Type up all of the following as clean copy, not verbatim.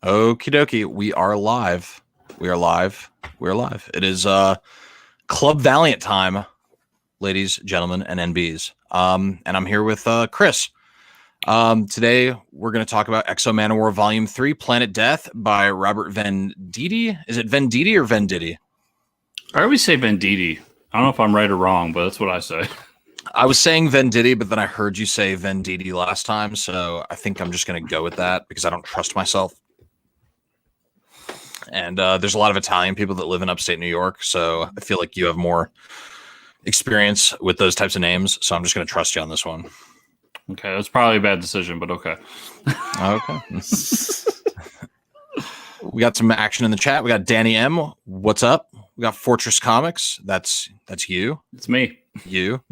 Okie dokie. We are live. We are live. We are live. It is Club Valiant time, ladies, gentlemen, and NBs. And I'm here with Chris. Today we're going to talk about X-O Manowar Volume 3, Planet Death by Robert Venditti. Is it Venditti or Venditti? I always say Venditti. I don't know if I'm right or wrong, but that's what I say. I was saying Venditti, but then I heard you say Venditti last time, so I think I'm just going to go with that because I don't trust myself. And there's a lot of Italian people that live in upstate New York, so I feel like you have more experience with those types of names, so I'm just going to trust you on this one. Okay, that's probably a bad decision, but okay. Okay. We got some action in the chat. We got Danny M. What's up? We got Fortress Comics. That's you. It's me. You.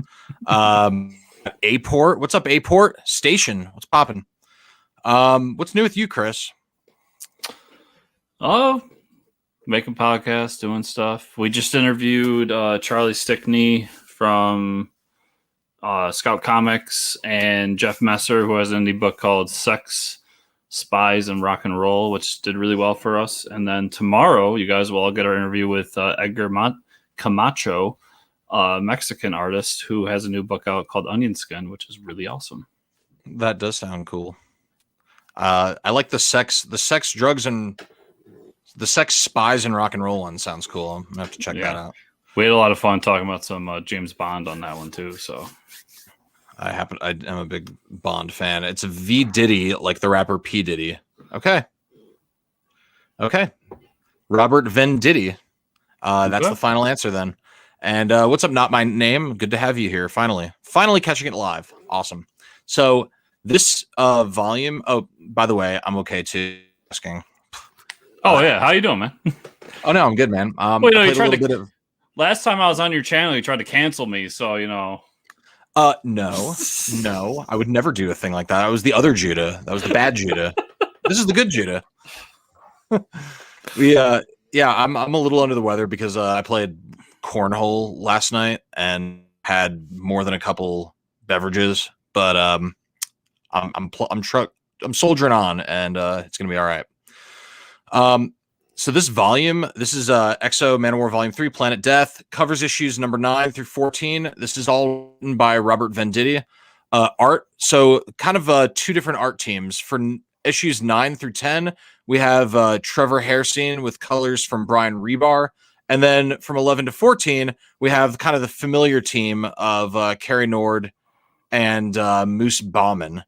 A-Port. What's up, A-Port? Station. What's popping? What's new with you, Chris? Oh, making podcasts, doing stuff. We just interviewed Charlie Stickney from Scout Comics and Jeff Messer, who has an indie book called Sex, Spies, and Rock and Roll, which did really well for us. And then tomorrow, you guys will all get our interview with Edgar Camacho, a Mexican artist who has a new book out called Onion Skin, which is really awesome. That does sound cool. I like the sex, drugs, and the Sex, Spies, and Rock and Roll one sounds cool. I'm gonna have to check that out. We had a lot of fun talking about some James Bond on that one too. So I am a big Bond fan. It's a V Diddy, like the rapper P Diddy. Okay. Robert Venditti. That's the final answer then. And what's up? Not my name. Good to have you here. Finally catching it live. Awesome. So this volume. Oh, by the way, I'm okay too. Asking. Oh yeah, how you doing, man? Oh no, I'm good, man. Wait, no, you tried to. Last time I was on your channel, you tried to cancel me, so you know. No, I would never do a thing like that. I was the other Judah. That was the bad Judah. This is the good Judah. I'm a little under the weather because I played cornhole last night and had more than a couple beverages, but I'm soldiering on, and it's gonna be all right. So this volume, this is X-O Manowar Volume 3, Planet Death, covers issues number 9 through 14. This is all written by Robert Venditti. Art, so kind of two different art teams. For issues 9 through 10, we have Trevor Hairsine with colors from Brian Rebar. And then from 11 to 14, we have kind of the familiar team of Carrie Nord and Moose Bauman.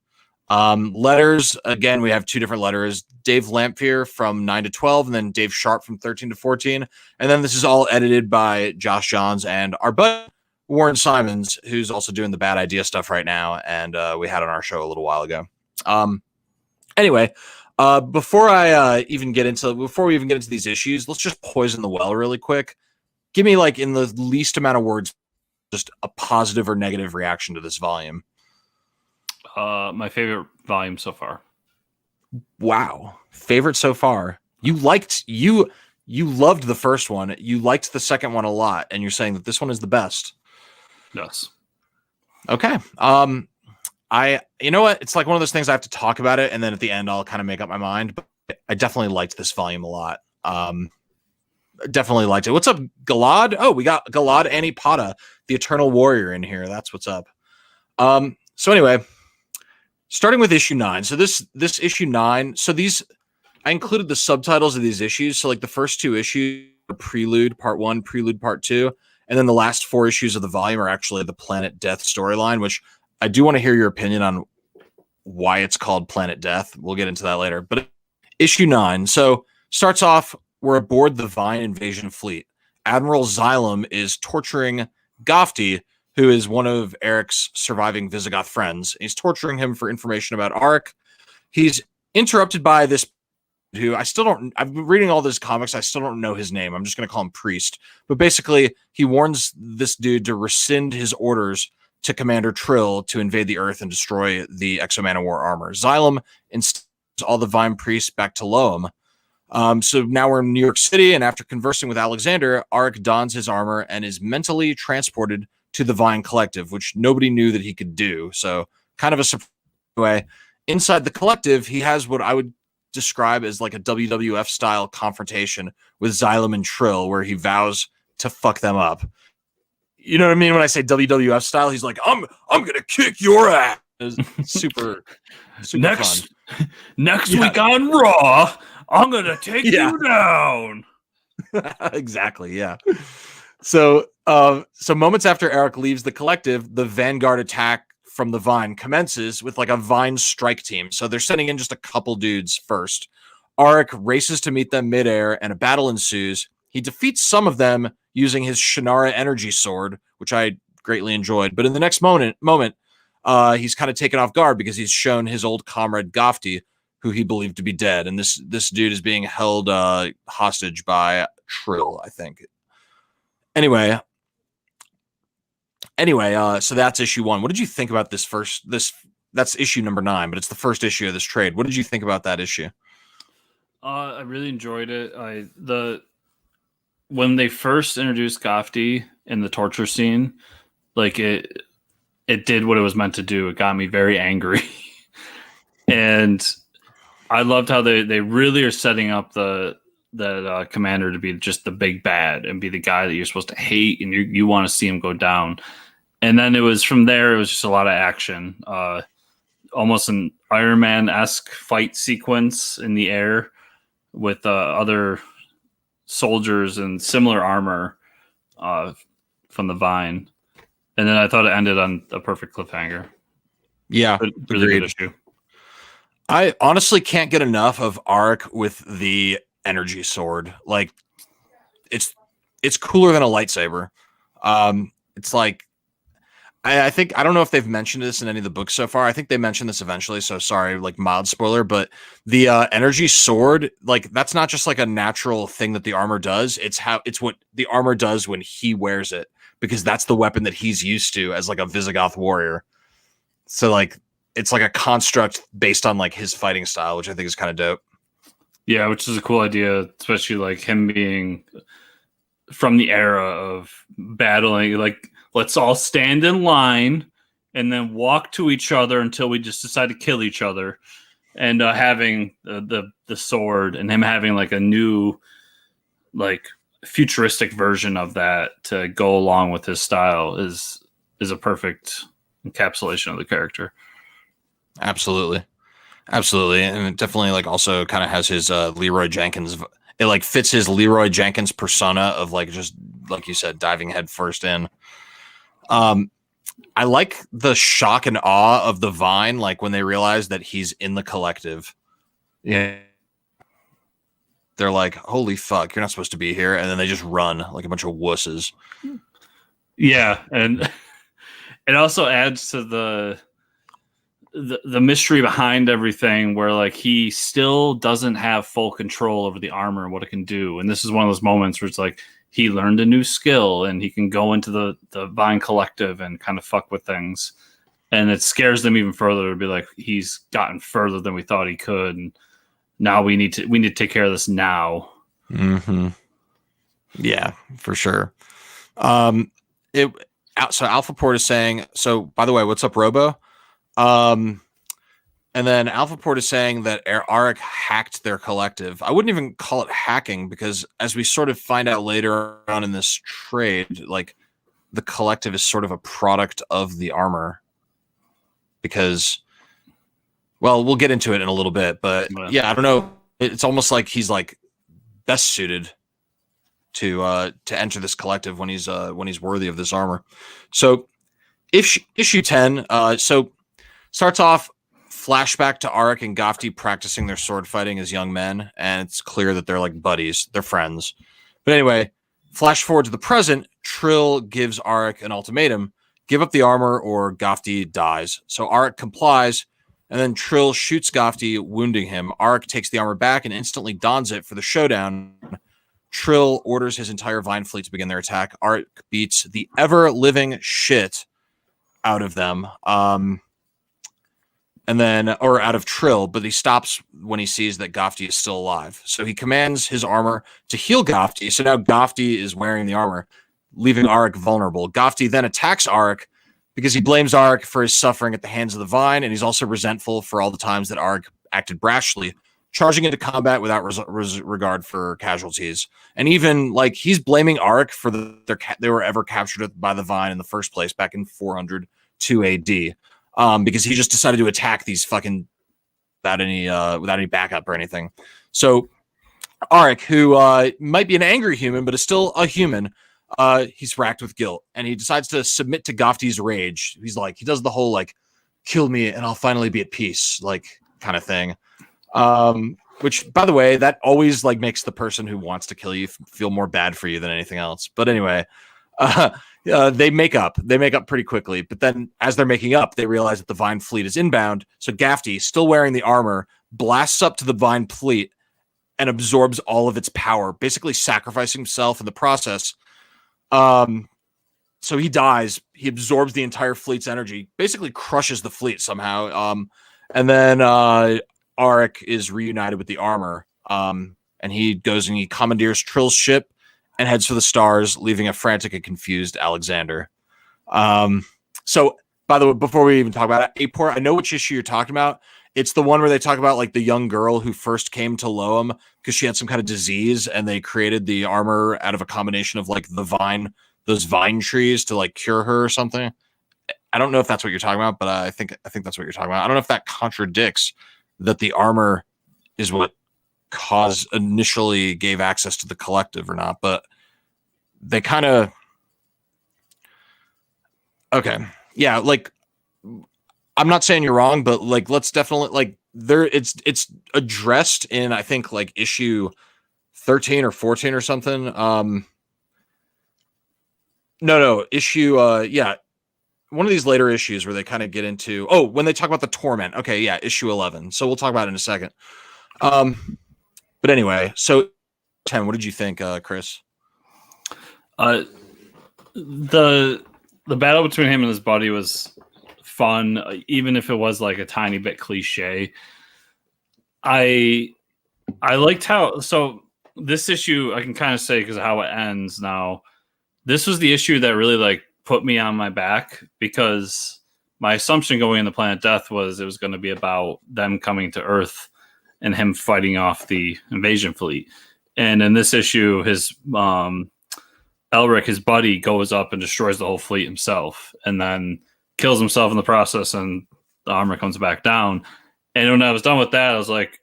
Letters, again, we have two different letters. Dave Lamphere from 9 to 12, and then Dave Sharp from 13 to 14. And then this is all edited by Josh Johns and our buddy Warren Simons, who's also doing the Bad Idea stuff right now, and we had on our show a little while ago. Anyway, before we even get into these issues, let's just poison the well really quick. Give me, like, in the least amount of words, just a positive or negative reaction to this volume. My favorite volume so far. Wow. Favorite so far. You loved the first one. You liked the second one a lot, and you're saying that this one is the best. Yes. Okay. You know what? It's like one of those things I have to talk about it, and then at the end I'll kind of make up my mind. But I definitely liked this volume a lot. Definitely liked it. What's up, Galad? Oh, we got Galad Anipata, the Eternal Warrior, in here. That's what's up. So anyway, starting with issue 9. So this issue 9. So I included the subtitles of these issues. So like the first 2 issues are Prelude Part 1, Prelude Part 2, and then the last 4 issues of the volume are actually the Planet Death storyline, which I do want to hear your opinion on why it's called Planet Death. We'll get into that later. But issue 9. So starts off, we're aboard the Vine invasion fleet. Admiral Xylem is torturing Gofty, who is one of Eric's surviving Visigoth friends. He's torturing him for information about Arik. He's interrupted by this who I've been reading all those comics. I still don't know his name. I'm just going to call him Priest. But basically, he warns this dude to rescind his orders to Commander Trill to invade the Earth and destroy the X-O Manowar armor. Xylem instead all the Vine priests back to Loam. So now we're in New York City, and after conversing with Alexander, Arik dons his armor and is mentally transported to the Vine Collective, which nobody knew that he could do. So kind of a surprise way. Inside the Collective, he has what I would describe as like a WWF style confrontation with Xylem and Trill, where he vows to fuck them up. You know what I mean? When I say WWF style, he's like, I'm gonna kick your ass. Super next fun. Next week on Raw, I'm gonna take you down. Exactly. Yeah. So moments after Eric leaves the collective, the Vanguard attack from the Vine commences with like a Vine strike team. So they're sending in just a couple dudes first. Arik races to meet them midair, and a battle ensues. He defeats some of them using his Shannara energy sword, which I greatly enjoyed. But in the next moment, he's kind of taken off guard because he's shown his old comrade Gofty, who he believed to be dead, and this dude is being held hostage by Trill, I think. Anyway, so that's issue 1. What did you think about this first? That's issue number 9, but it's the first issue of this trade. What did you think about that issue? I really enjoyed it. When they first introduced Gofty in the torture scene, like it did what it was meant to do. It got me very angry, and I loved how they really are setting up that commander to be just the big bad and be the guy that you're supposed to hate and you want to see him go down. And then it was from there, it was just a lot of action, almost an Iron Man-esque fight sequence in the air with other soldiers in similar armor from the Vine. And then I thought it ended on a perfect cliffhanger. Yeah, really good issue. I honestly can't get enough of Arik with the energy sword. Like, it's cooler than a lightsaber. It's like, I think, I don't know if they've mentioned this in any of the books so far. I think they mentioned this eventually, so sorry, like mild spoiler, but the energy sword, like, that's not just like a natural thing that the armor does. It's what the armor does when he wears it, because that's the weapon that he's used to as like a Visigoth warrior. So like, it's like a construct based on like his fighting style, which I think is kind of dope. Yeah, which is a cool idea, especially like him being from the era of battling, like, let's all stand in line and then walk to each other until we just decide to kill each other. And having the sword and him having like a new, like, futuristic version of that to go along with his style is a perfect encapsulation of the character. Absolutely. And it definitely like also kind of has his Leroy Jenkins. It like fits his Leroy Jenkins persona of like, just like you said, diving head first in. I like the shock and awe of the Vine, like when they realize that he's in the collective. Yeah. They're like, holy fuck, you're not supposed to be here. And then they just run like a bunch of wusses. Yeah. And it also adds to the mystery behind everything, where like he still doesn't have full control over the armor and what it can do. And this is one of those moments where it's like he learned a new skill and he can go into the Vine collective and kind of fuck with things. And it scares them even further to be like, he's gotten further than we thought he could. And now we need to take care of this now. Mm-hmm. Yeah, for sure. So Alphaport is saying, so by the way, what's up, Robo? And then Alphaport is saying that Arik hacked their collective. I wouldn't even call it hacking, because as we sort of find out later on in this trade, like the collective is sort of a product of the armor. Because, well, we'll get into it in a little bit, but yeah, I don't know. It's almost like he's like best suited to enter this collective when he's worthy of this armor. So issue 10, so starts off flashback to Arik and Gofty practicing their sword fighting as young men, and it's clear that they're like buddies, they're friends. But anyway, flash forward to the present, Trill gives Arik an ultimatum: give up the armor or Gofty dies. So Arik complies, and then Trill shoots Gofty, wounding him. Arik takes the armor back and instantly dons it for the showdown. Trill orders his entire Vine fleet to begin their attack. Arik beats the ever-living shit out of them. And then, or out of Trill, but he stops when he sees that Gofty is still alive. So he commands his armor to heal Gofty. So now Gofty is wearing the armor, leaving Arik vulnerable. Gofty then attacks Arik because he blames Arik for his suffering at the hands of the Vine, and he's also resentful for all the times that Arik acted brashly, charging into combat without regard for casualties. And even like he's blaming Arik for they were ever captured by the Vine in the first place back in 402 AD, because he just decided to attack these fucking without any backup or anything. So Arik, who might be an angry human but is still a human, he's racked with guilt, and he decides to submit to Gofti's rage. He's like, he does the whole like, kill me and I'll finally be at peace, like kind of thing. Which, by the way, that always like makes the person who wants to kill you feel more bad for you than anything else. But anyway, they make up pretty quickly. But then as they're making up, they realize that the Vine fleet is inbound. So Gafty, still wearing the armor, blasts up to the Vine fleet and absorbs all of its power, basically sacrificing himself in the process. So he dies. He absorbs the entire fleet's energy, basically crushes the fleet somehow. And then Arik is reunited with the armor. And he goes and he commandeers Trill's ship and heads for the stars, leaving a frantic and confused Alexander. So, by the way, before we even talk about it, Apor, I know which issue you're talking about. It's the one where they talk about like the young girl who first came to Loam because she had some kind of disease, and they created the armor out of a combination of like those vine trees to like cure her or something. I don't know if that's what you're talking about, but I think that's what you're talking about. I don't know if that contradicts that the armor is what initially gave access to the collective or not, but they kind of okay. Yeah, like I'm not saying you're wrong, but like let's definitely like it's addressed in I think like issue 13 or 14 or something. No, issue one of these later issues where they kind of get into when they talk about the torment. Okay, yeah, issue 11. So we'll talk about it in a second. But anyway, so 10, what did you think, Chris? The battle between him and his buddy was fun, even if it was like a tiny bit cliche. I liked how this issue I can kind of say because of how it ends now. This was the issue that really like put me on my back, because my assumption going into Planet Death was it was going to be about them coming to Earth and him fighting off the invasion fleet. And in this issue, his Elric, his buddy, goes up and destroys the whole fleet himself, and then kills himself in the process, and the armor comes back down. And when I was done with that, I was like,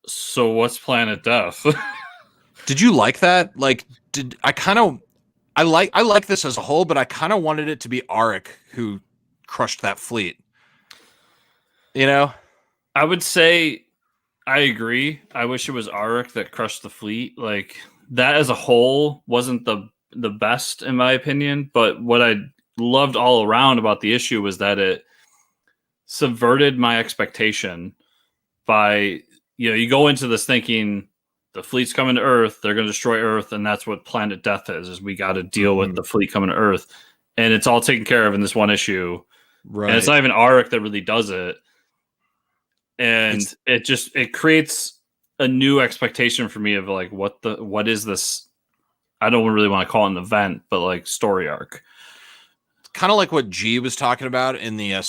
so what's Planet Death? Did you like that? Like, I like this as a whole, but I kind of wanted it to be Arik who crushed that fleet. You know? I would say I agree. I wish it was Arik that crushed the fleet. Like, that as a whole wasn't the best in my opinion, but what I loved all around about the issue was that it subverted my expectation by, you go into this thinking the fleet's coming to Earth, they're going to destroy Earth, and that's what Planet Death is we got to deal with the fleet coming to Earth, and it's all taken care of in this one issue. Right. And it's not even Arik that really does it. And it creates a new expectation for me of like, what is this? I don't really want to call it an event, but like story arc. Kind of like what G was talking about in the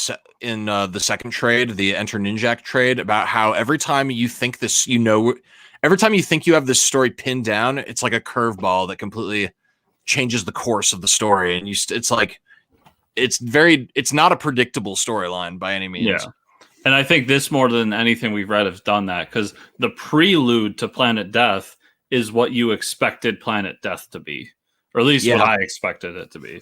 second trade, the Enter Ninjak trade, about how every time you think every time you think you have this story pinned down, it's like a curveball that completely changes the course of the story. And it's like, it's not a predictable storyline by any means. Yeah. And I think this more than anything we've read has done that, because the prelude to Planet Death is what you expected Planet Death to be, or at least what I expected it to be.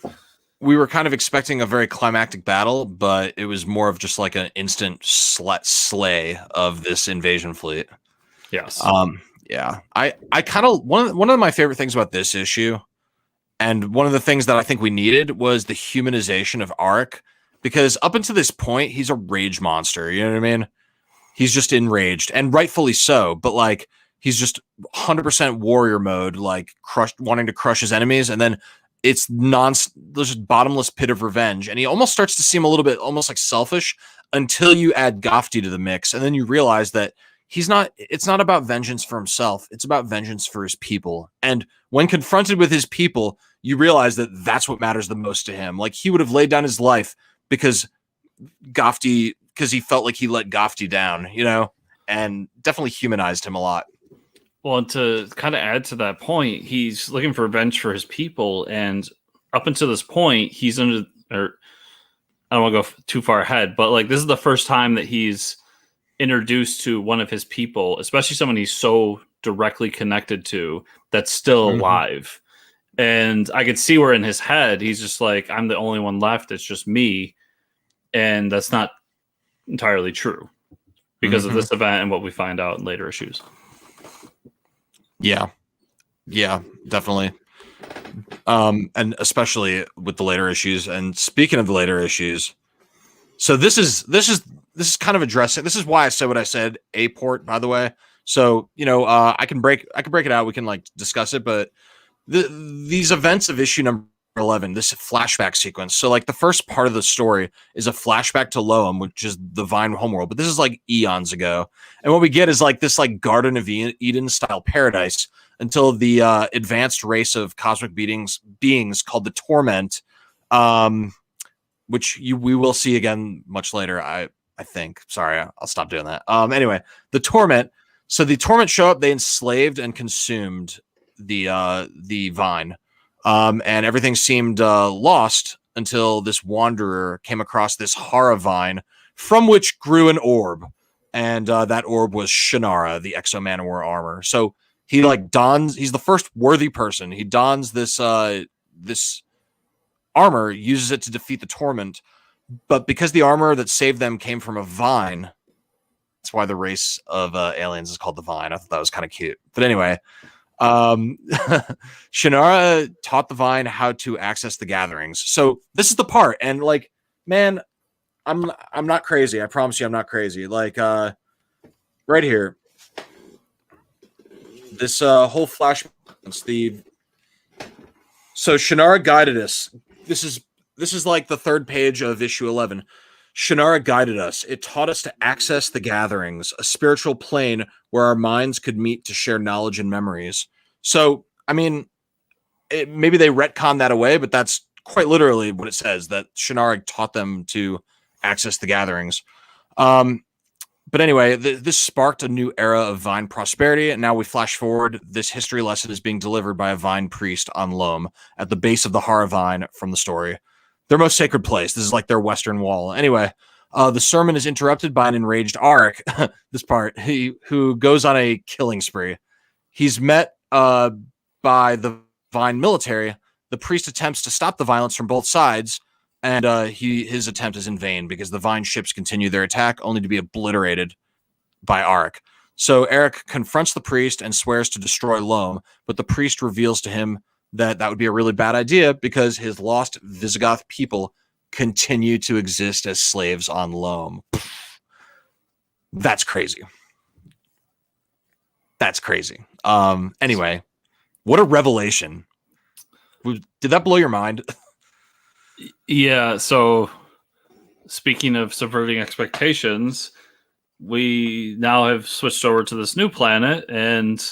We were kind of expecting a very climactic battle, but it was more of just like an instant slay of this invasion fleet. Yes. Yeah. I kind of one of my favorite things about this issue, and one of the things that I think we needed, was the humanization of Arik, because up until this point, he's a rage monster. You know what I mean? He's just enraged, and rightfully so. But like, he's just 100% warrior mode, like wanting to crush his enemies, and then it's there's a bottomless pit of revenge, and he almost starts to seem a little bit almost like selfish until you add Gofty to the mix, and then you realize that it's not about vengeance for himself. It's about vengeance for his people. And when confronted with his people, you realize that that's what matters the most to him. Like, he would have laid down his life because he felt like he let Gofty down, and definitely humanized him a lot. Well, and to kind of add to that point, he's looking for revenge for his people, and up until this point, he's under. Or I don't want to go too far ahead, but like this is the first time that he's introduced to one of his people, especially someone he's so directly connected to that's still alive. And I could see where in his head he's just like, I'm the only one left. It's just me, and that's not entirely true because of this event and what we find out in later issues. Yeah, definitely. And especially with the later issues. And speaking of the later issues, so this is kind of addressing. This is why I said what I said. A port, by the way. So I can break it out. We can like discuss it, but these events of issue number 11, this flashback sequence. So like the first part of the story is a flashback to Loam, which is the Vine homeworld, but this is like eons ago. And what we get is like this like Garden of Eden style paradise until the advanced race of cosmic beings called the Torment, which we will see again much later. I think. Sorry, I'll stop doing that. Anyway, the Torment. So the Torment show up. They enslaved and consumed the Vine. And everything seemed lost until this wanderer came across this Hara vine from which grew an orb. And that orb was Shannara, the X-O Manowar armor. So he like he's the first worthy person. He dons this armor, uses it to defeat the Torment. But because the armor that saved them came from a vine, that's why the race of aliens is called the Vine. I thought that was kind of cute. But anyway, Shannara taught the Vine how to access the gatherings. So this is the part, and like, man, I'm not crazy. I promise you, I'm not crazy. Like, right here, this whole flash. So Shannara guided us. This is like the third page of issue 11. Shannara guided us. It taught us to access the gatherings, a spiritual plane where our minds could meet to share knowledge and memories. So, I mean, maybe they retcon that away, but that's quite literally what it says, that Shannara taught them to access the gatherings. But anyway, this sparked a new era of Vine prosperity, and now we flash forward. This history lesson is being delivered by a Vine priest on Loam at the base of the Hara Vine from the story. Their most sacred place. This is like their western wall. Anyway, the sermon is interrupted by an enraged Arik, this part, who goes on a killing spree. He's met by the Vine military. The priest attempts to stop the violence from both sides, and his attempt is in vain because the Vine ships continue their attack, only to be obliterated by Arik. So Eric confronts the priest and swears to destroy Loam, but the priest reveals to him that would be a really bad idea because his lost Visigoth people continue to exist as slaves on Loam. That's crazy. That's crazy. Anyway, what a revelation. Did that blow your mind? Yeah, so speaking of subverting expectations, we now have switched over to this new planet, and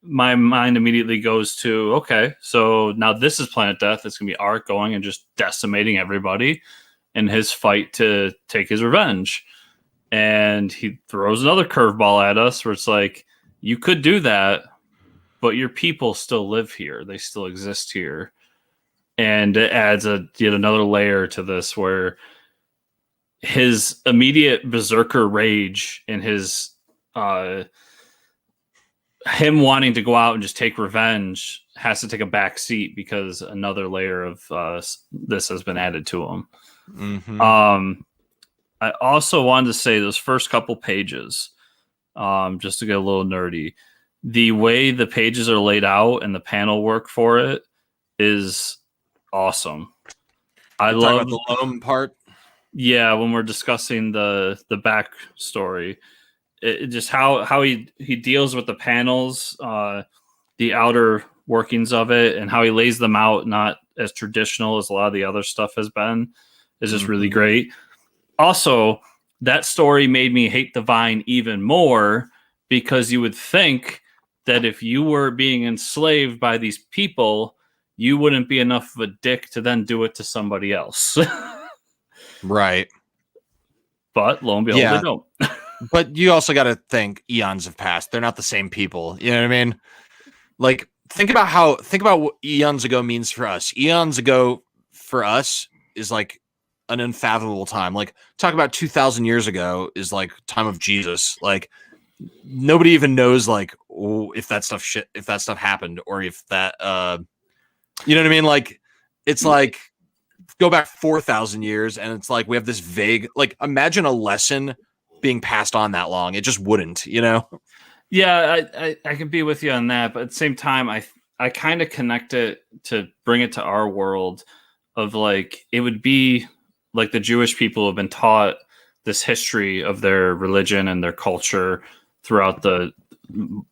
my mind immediately goes to, okay, so now this is Planet Death. It's going to be Arik going and just decimating everybody in his fight to take his revenge. And he throws another curveball at us where it's like, you could do that, but your people still live here. They still exist here. And it adds yet another layer to this where his immediate berserker rage and his him wanting to go out and just take revenge has to take a back seat because another layer of this has been added to him. Mm-hmm. I also wanted to say those first couple pages, just to get a little nerdy, the way the pages are laid out and the panel work for it is awesome. I love the Loam part. Yeah, when we're discussing the back story, it just how he deals with the panels, the outer workings of it, and how he lays them out not as traditional as a lot of the other stuff has been is just really great. Also, that story made me hate the Vine even more because you would think that if you were being enslaved by these people, you wouldn't be enough of a dick to then do it to somebody else. Right. But lo and behold, they don't. But you also got to think eons have passed. They're not the same people. You know what I mean? Like, think about what eons ago means for us. Eons ago for us is like an unfathomable time. Like, talk about 2,000 years ago is like time of Jesus. Like, nobody even knows like if that stuff happened, or if that you know what I mean? Like, it's like go back 4,000 years, and it's like we have this vague, like, imagine a lesson being passed on that long. It just wouldn't, you know? Yeah, I can be with you on that, but at the same time, I kind of connect it to bring it to our world of like it would be like the Jewish people have been taught this history of their religion and their culture throughout the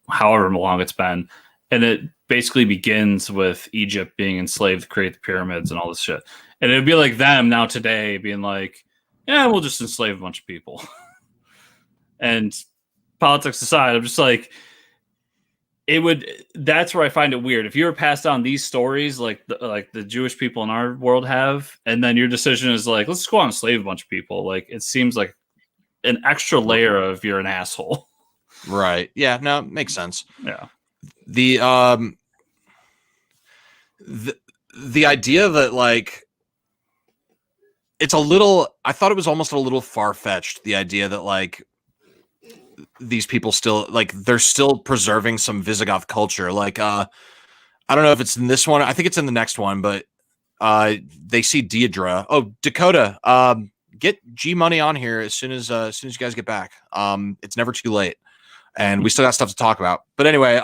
however long it's been, and it basically begins with Egypt being enslaved to create the pyramids and all this shit, and it'd be like them now today being like, yeah, we'll just enslave a bunch of people, and politics aside, I'm just like, it would. That's where I find it weird. If you were passed down these stories, like the Jewish people in our world have, and then your decision is like, let's go out and enslave a bunch of people. Like, it seems like an extra layer of you're an asshole. Right. Yeah. No, makes sense. Yeah. The idea that like it's a little. I thought it was almost a little far fetched. The idea that like these people still like they're still preserving some Visigoth culture. Like I don't know if it's in this one. I think it's in the next one, but they see Deidre. Oh, Dakota, get G Money on here as soon as you guys get back. It's never too late, and we still got stuff to talk about. But anyway,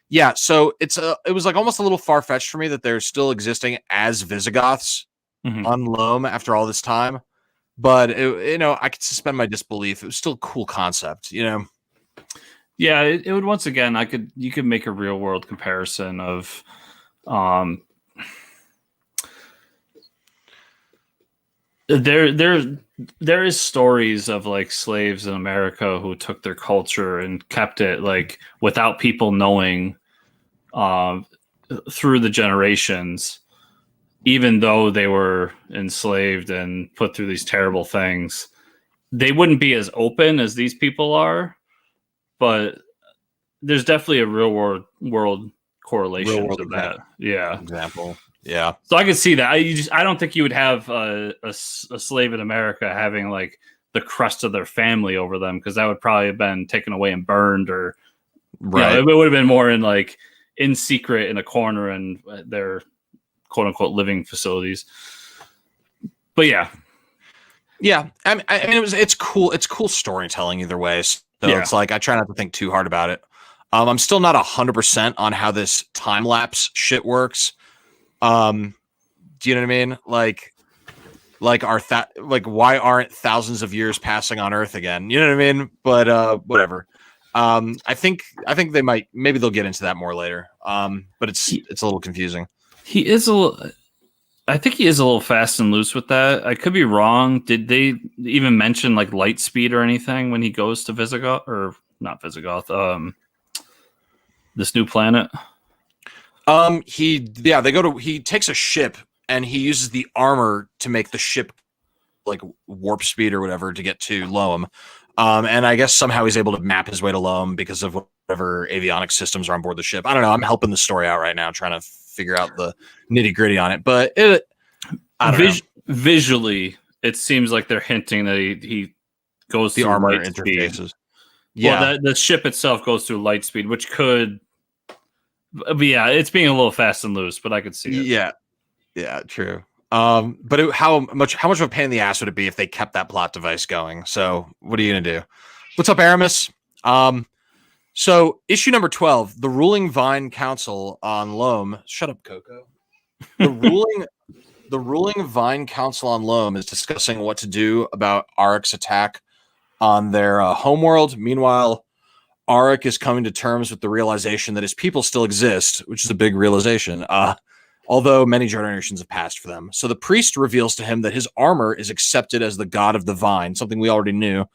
yeah. So it was like almost a little far fetched for me that they're still existing as Visigoths on Loam after all this time. But I could suspend my disbelief. It was still a cool concept, you know. Yeah, it would once again. You could make a real world comparison of, there is stories of like slaves in America who took their culture and kept it like without people knowing, through the generations. Even though they were enslaved and put through these terrible things, they wouldn't be as open as these people are. But there's definitely a real world correlation to that. Yeah. Example. Yeah. So I could see that. I don't think you would have a slave in America having like the crust of their family over them, because that would probably have been taken away and burned, or right. It would have been more in like in secret in a corner and their quote unquote living facilities. But yeah. I mean, it's cool. It's cool storytelling either way. So it's like, I try not to think too hard about it. I'm still not 100% on how this time lapse shit works. Do you know what I mean? Like why aren't thousands of years passing on Earth again? You know what I mean? But, whatever. I think maybe they'll get into that more later. But it's a little confusing. I think he is a little fast and loose with that. I could be wrong. Did they even mention like light speed or anything when he goes to Visigoth, or not Visigoth? This new planet. He takes a ship and he uses the armor to make the ship like warp speed or whatever to get to Loam. And I guess somehow he's able to map his way to Loam because of whatever avionics systems are on board the ship. I don't know. I'm helping the story out right now, trying to figure out the nitty gritty on it. But visually, it seems like they're hinting that he goes the through armor light interfaces. Speed. Yeah, well, the ship itself goes through light speed, which could. But yeah, it's being a little fast and loose, but I could see it. Yeah, true. But how much of a pain in the ass would it be if they kept that plot device going? So what are you gonna do? What's up, Aramis? So issue number 12, the ruling Vine Council on Loam. Shut up, Coco. The ruling Vine Council on Loam is discussing what to do about Arik's attack on their homeworld. Meanwhile, Arik is coming to terms with the realization that his people still exist, which is a big realization. Although many generations have passed for them. So the priest reveals to him that his armor is accepted as the god of the vine, something we already knew.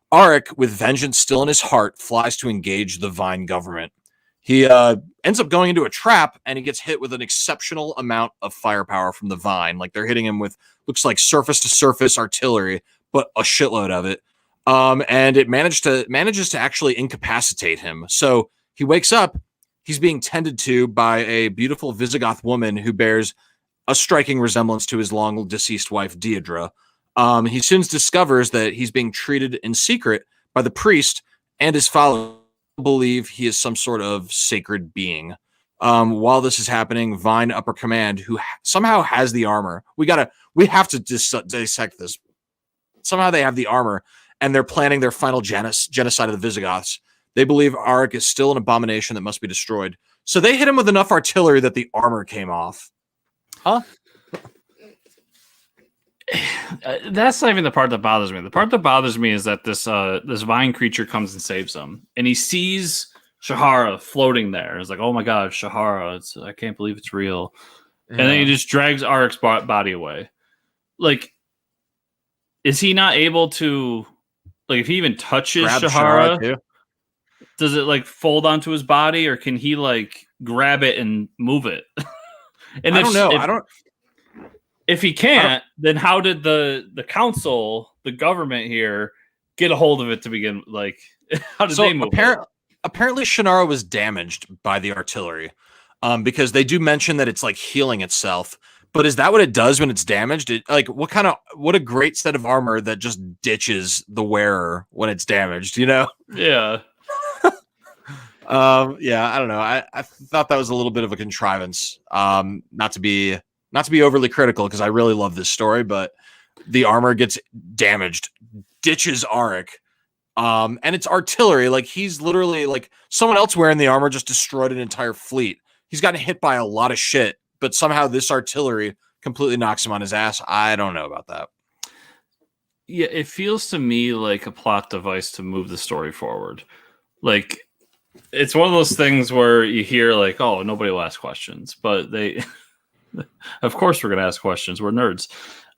Arik, with vengeance still in his heart, flies to engage the vine government. He ends up going into a trap, and he gets hit with an exceptional amount of firepower from the vine. Like, they're hitting him with, looks like surface-to-surface artillery, but a shitload of it. And it manages to actually incapacitate him. So he wakes up. He's being tended to by a beautiful Visigoth woman who bears a striking resemblance to his long deceased wife, Deirdre. He soon discovers that he's being treated in secret by the priest, and his followers believe he is some sort of sacred being. While this is happening, Vine Upper Command, who somehow has the armor, we have to dissect this. Somehow they have the armor, and they're planning their final genocide of the Visigoths. They believe Auric is still an abomination that must be destroyed. So they hit him with enough artillery that the armor came off. Huh? That's not even the part that bothers me. The part that bothers me is that this vine creature comes and saves him, and he sees Shahara floating there. It's like, oh my god, Shahara! I can't believe it's real. Yeah. And then he just drags Aric's body away. Like, is he not able to? Like, if he even touches Shahara, does it like fold onto his body, or can he like grab it and move it? And I don't know. If he can't, then how did the council, the government here, get a hold of it to begin? Like, how did they move it? Apparently, Shannara was damaged by the artillery, because they do mention that it's like healing itself. But is that what it does when it's damaged? What a great set of armor that just ditches the wearer when it's damaged, you know? Yeah. Yeah, I don't know. I thought that was a little bit of a contrivance. Not to be overly critical, because I really love this story, but the armor gets damaged, ditches Auric, and it's artillery. Like, he's literally like someone else wearing the armor just destroyed an entire fleet. He's gotten hit by a lot of shit, but somehow this artillery completely knocks him on his ass. I don't know about that. Yeah, it feels to me like a plot device to move the story forward. Like, it's one of those things where you hear like, oh, nobody will ask questions, but they, of course we're going to ask questions. We're nerds.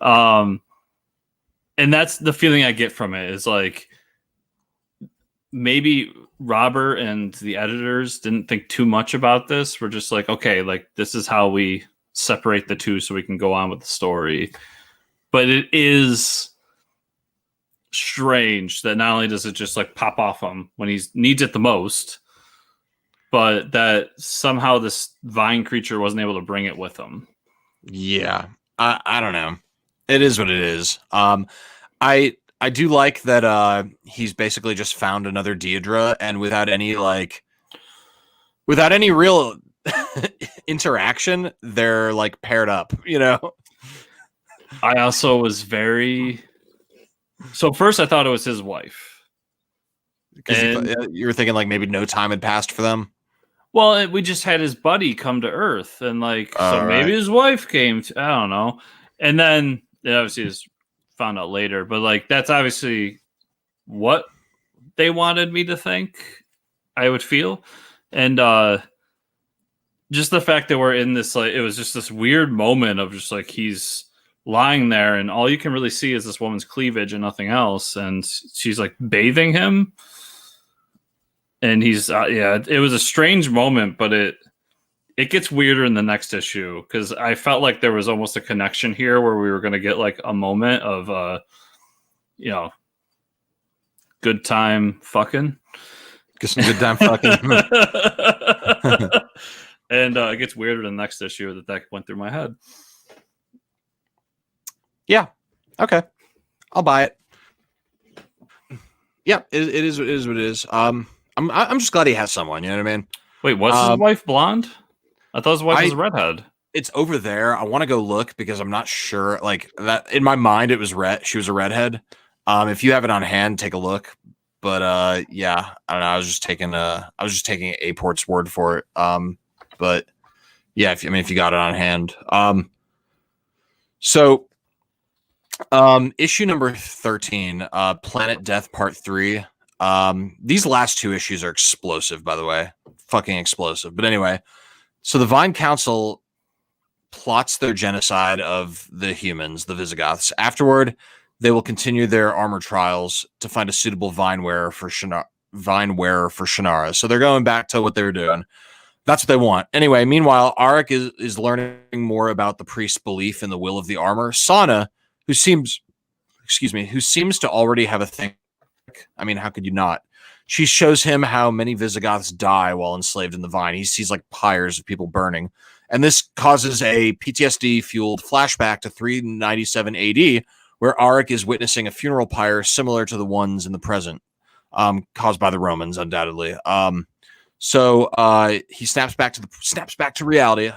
And that's the feeling I get from it, is like, maybe Robert and the editors didn't think too much about this. We're just like, okay, like, this is how we separate the two so we can go on with the story. But it is strange that not only does it just like pop off him when he needs it the most, but that somehow this vine creature wasn't able to bring it with him. Yeah, I don't know. It is what it is. I do like that he's basically just found another Deirdre, and without any real interaction, they're like paired up, you know? I also was so first I thought it was his wife. Because you were thinking like maybe no time had passed for them. Well, we just had his buddy come to Earth, and like, so maybe his wife came I don't know. And then it obviously is found out later, but like, that's obviously what they wanted me to think I would feel. And just the fact that we're in this, like, it was just this weird moment of just like, he's lying there and all you can really see is this woman's cleavage and nothing else, and she's like bathing him, and he's it was a strange moment, but it gets weirder in the next issue, because I felt like there was almost a connection here where we were going to get like a moment of good time fucking. Get some good time fucking. And it gets weirder in the next issue that went through my head. Yeah. Okay. I'll buy it. Yeah, it is what it is. I'm just glad he has someone, you know what I mean? Wait, was his wife blonde? I thought his wife was a redhead. It's over there. I want to go look because I'm not sure. Like, that in my mind, it was she was a redhead. If you have it on hand, take a look. But yeah, I don't know. I was just taking A-Port's word for it. But yeah, if you got it on hand. So issue number 13, Planet Death Part 3. These last two issues are explosive, by the way. Fucking explosive. But anyway, so the Vine Council plots their genocide of the humans, the Visigoths. Afterward, they will continue their armor trials to find a suitable vine wearer for Shannara. So they're going back to what they were doing. That's what they want. Anyway, meanwhile, Auric is learning more about the priest's belief in the will of the armor. Sana, who seems to already have a thing I mean, how could you not? She shows him how many Visigoths die while enslaved in the vine. He sees like pyres of people burning. And this causes a PTSD-fueled flashback to 397 AD, where Auric is witnessing a funeral pyre similar to the ones in the present, caused by the Romans, undoubtedly. So he snaps back to reality.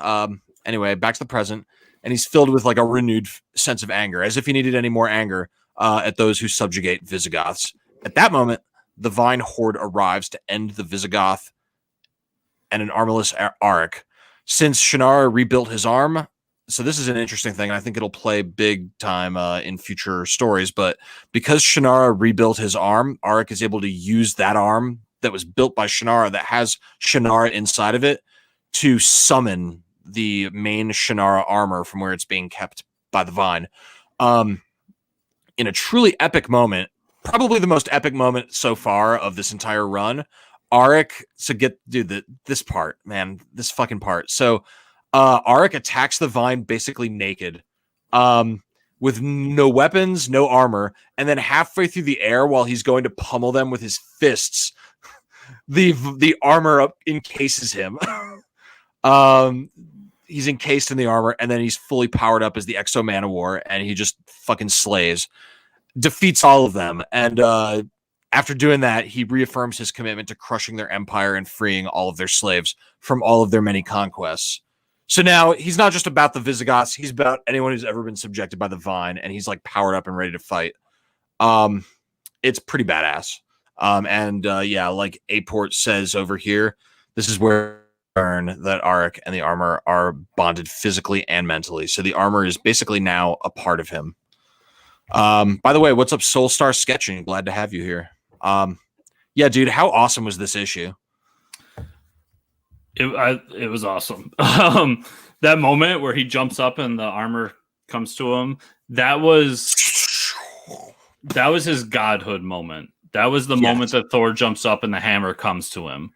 Anyway, back to the present, and he's filled with like a renewed sense of anger, as if he needed any more anger at those who subjugate Visigoths. At that moment, the Vine Horde arrives to end the Visigoth and an armorless Auric. Since Shannara rebuilt his arm, so this is an interesting thing, and I think it'll play big time in future stories, but because Shannara rebuilt his arm, Auric is able to use that arm that was built by Shannara, that has Shannara inside of it, to summon the main Shannara armor from where it's being kept by the Vine. In a truly epic moment, probably the most epic moment so far of this entire run, Auric, this part, man, this fucking part. So Auric attacks the Vine basically naked, with no weapons, no armor, and then halfway through the air while he's going to pummel them with his fists, the armor encases him. He's encased in the armor, and then he's fully powered up as the X-O Manowar, and he just fucking slays, defeats all of them, and after doing that, he reaffirms his commitment to crushing their empire and freeing all of their slaves from all of their many conquests. So now he's not just about the Visigoths, he's about anyone who's ever been subjected by the Vine, and he's like powered up and ready to fight. It's pretty badass. Yeah, like Aport says over here, this is where we learn that Auric and the armor are bonded physically and mentally. So the armor is basically now a part of him. By the way, what's up, Soulstar Sketching? Glad to have you here. Yeah, dude, how awesome was this issue? It was awesome. That moment where he jumps up and the armor comes to him, that was his godhood moment. That was the moment that Thor jumps up and the hammer comes to him.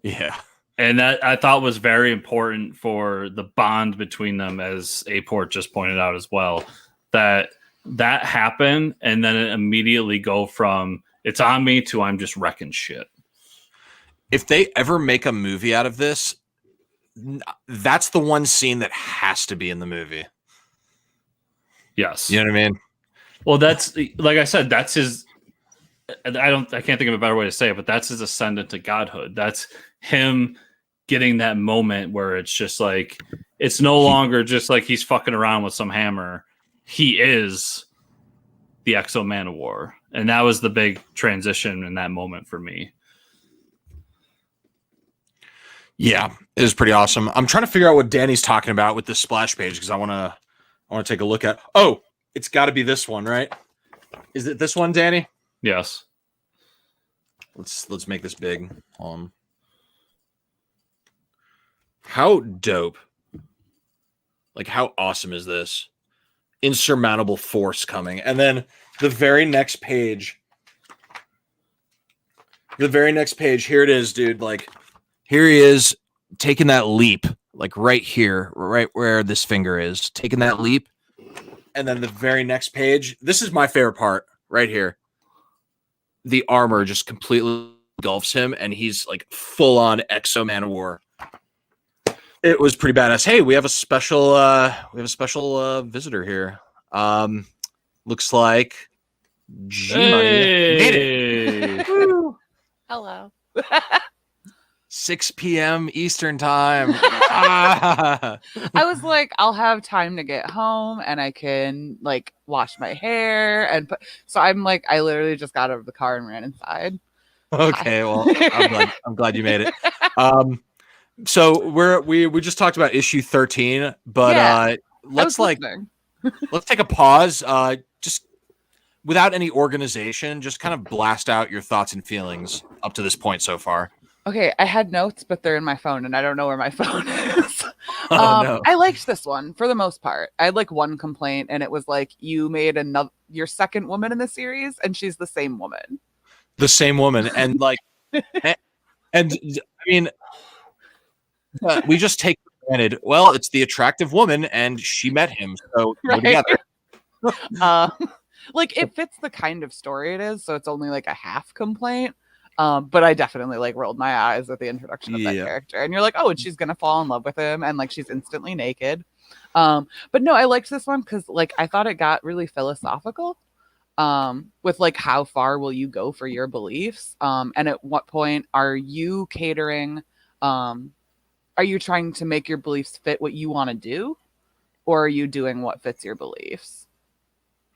Yeah. And that I thought was very important for the bond between them, as Aport just pointed out as well, that happened, and then it immediately go from it's on me to I'm just wrecking shit. If they ever make a movie out of this, that's the one scene that has to be in the movie. Yes. You know what I mean? Well, that's, like I said, that's his, I can't think of a better way to say it, but that's his ascendant to godhood. That's him getting that moment where it's just like, it's no longer just like he's fucking around with some hammer. He is the X-O Manowar. And that was the big transition in that moment for me. Yeah, it was pretty awesome. I'm trying to figure out what Danny's talking about with this splash page because I want to take a look at. Oh, it's got to be this one, right? Is it this one, Danny? Yes. Let's make this big. How dope! Like, how awesome is this? Insurmountable force coming, and then the very next page. Here it is, dude. Like, here he is taking that leap, like right here, right where this finger is, taking that leap. And then the very next page, this is my favorite part right here. The armor just completely engulfs him, and he's like full on X-O Manowar. It was pretty badass. Hey, we have a special visitor here. Looks like G-Money made it. Hello. 6 p.m. Eastern time. I was like, I'll have time to get home and I can like wash my hair so I'm like, I literally just got out of the car and ran inside. Okay, well, I'm glad you made it. So we just talked about issue 13, but let's take a pause. Just without any organization, just kind of blast out your thoughts and feelings up to this point so far. Okay, I had notes, but they're in my phone, and I don't know where my phone is. No. I liked this one for the most part. I had like one complaint, and it was like you made your second woman in the series, and she's the same woman. The same woman, and like, and I mean, we just take for granted. Well, it's the attractive woman, and she met him, so we're together. Like it fits the kind of story it is, so it's only like a half complaint. But I definitely like rolled my eyes at the introduction of that character, and you're like, oh, and she's gonna fall in love with him, and like she's instantly naked. But no, I liked this one because like I thought it got really philosophical. With like how far will you go for your beliefs? And at what point are you catering? Are you trying to make your beliefs fit what you want to do, or are you doing what fits your beliefs?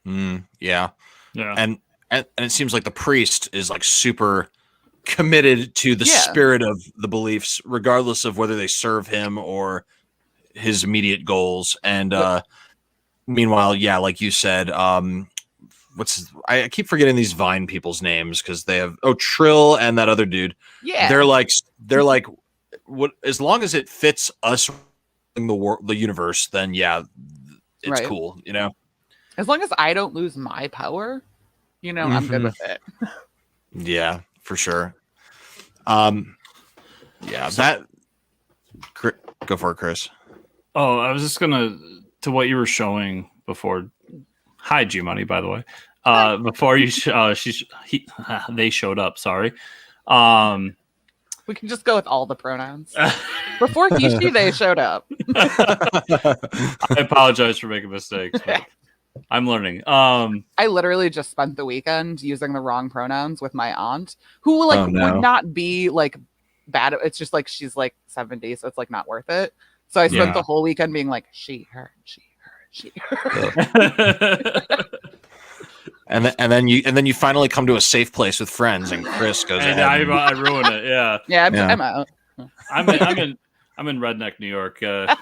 Yeah. And it seems like the priest is like super committed to the spirit of the beliefs, regardless of whether they serve him or his immediate goals. And meanwhile, like you said, I keep forgetting these Vine people's names because they have Trill and that other dude. Yeah, they're like what, as long as it fits us in the universe, then it's cool, you know. As long as I don't lose my power, you know, I'm good with it. Yeah, for sure. That go for it, Chris. Oh, I was just gonna to what you were showing before. Hi, G-Money, by the way. Before you, they showed up. Sorry. We can just go with all the pronouns. Before she, they showed up. I apologize for making mistakes. But I'm learning. I literally just spent the weekend using the wrong pronouns with my aunt, who like would not be like bad. It's just like she's like 70, so it's like not worth it. So I spent the whole weekend being like she, her, she. and then you finally come to a safe place with friends, and Chris goes and ahead I ruin it. I'm out. I'm in redneck New York. But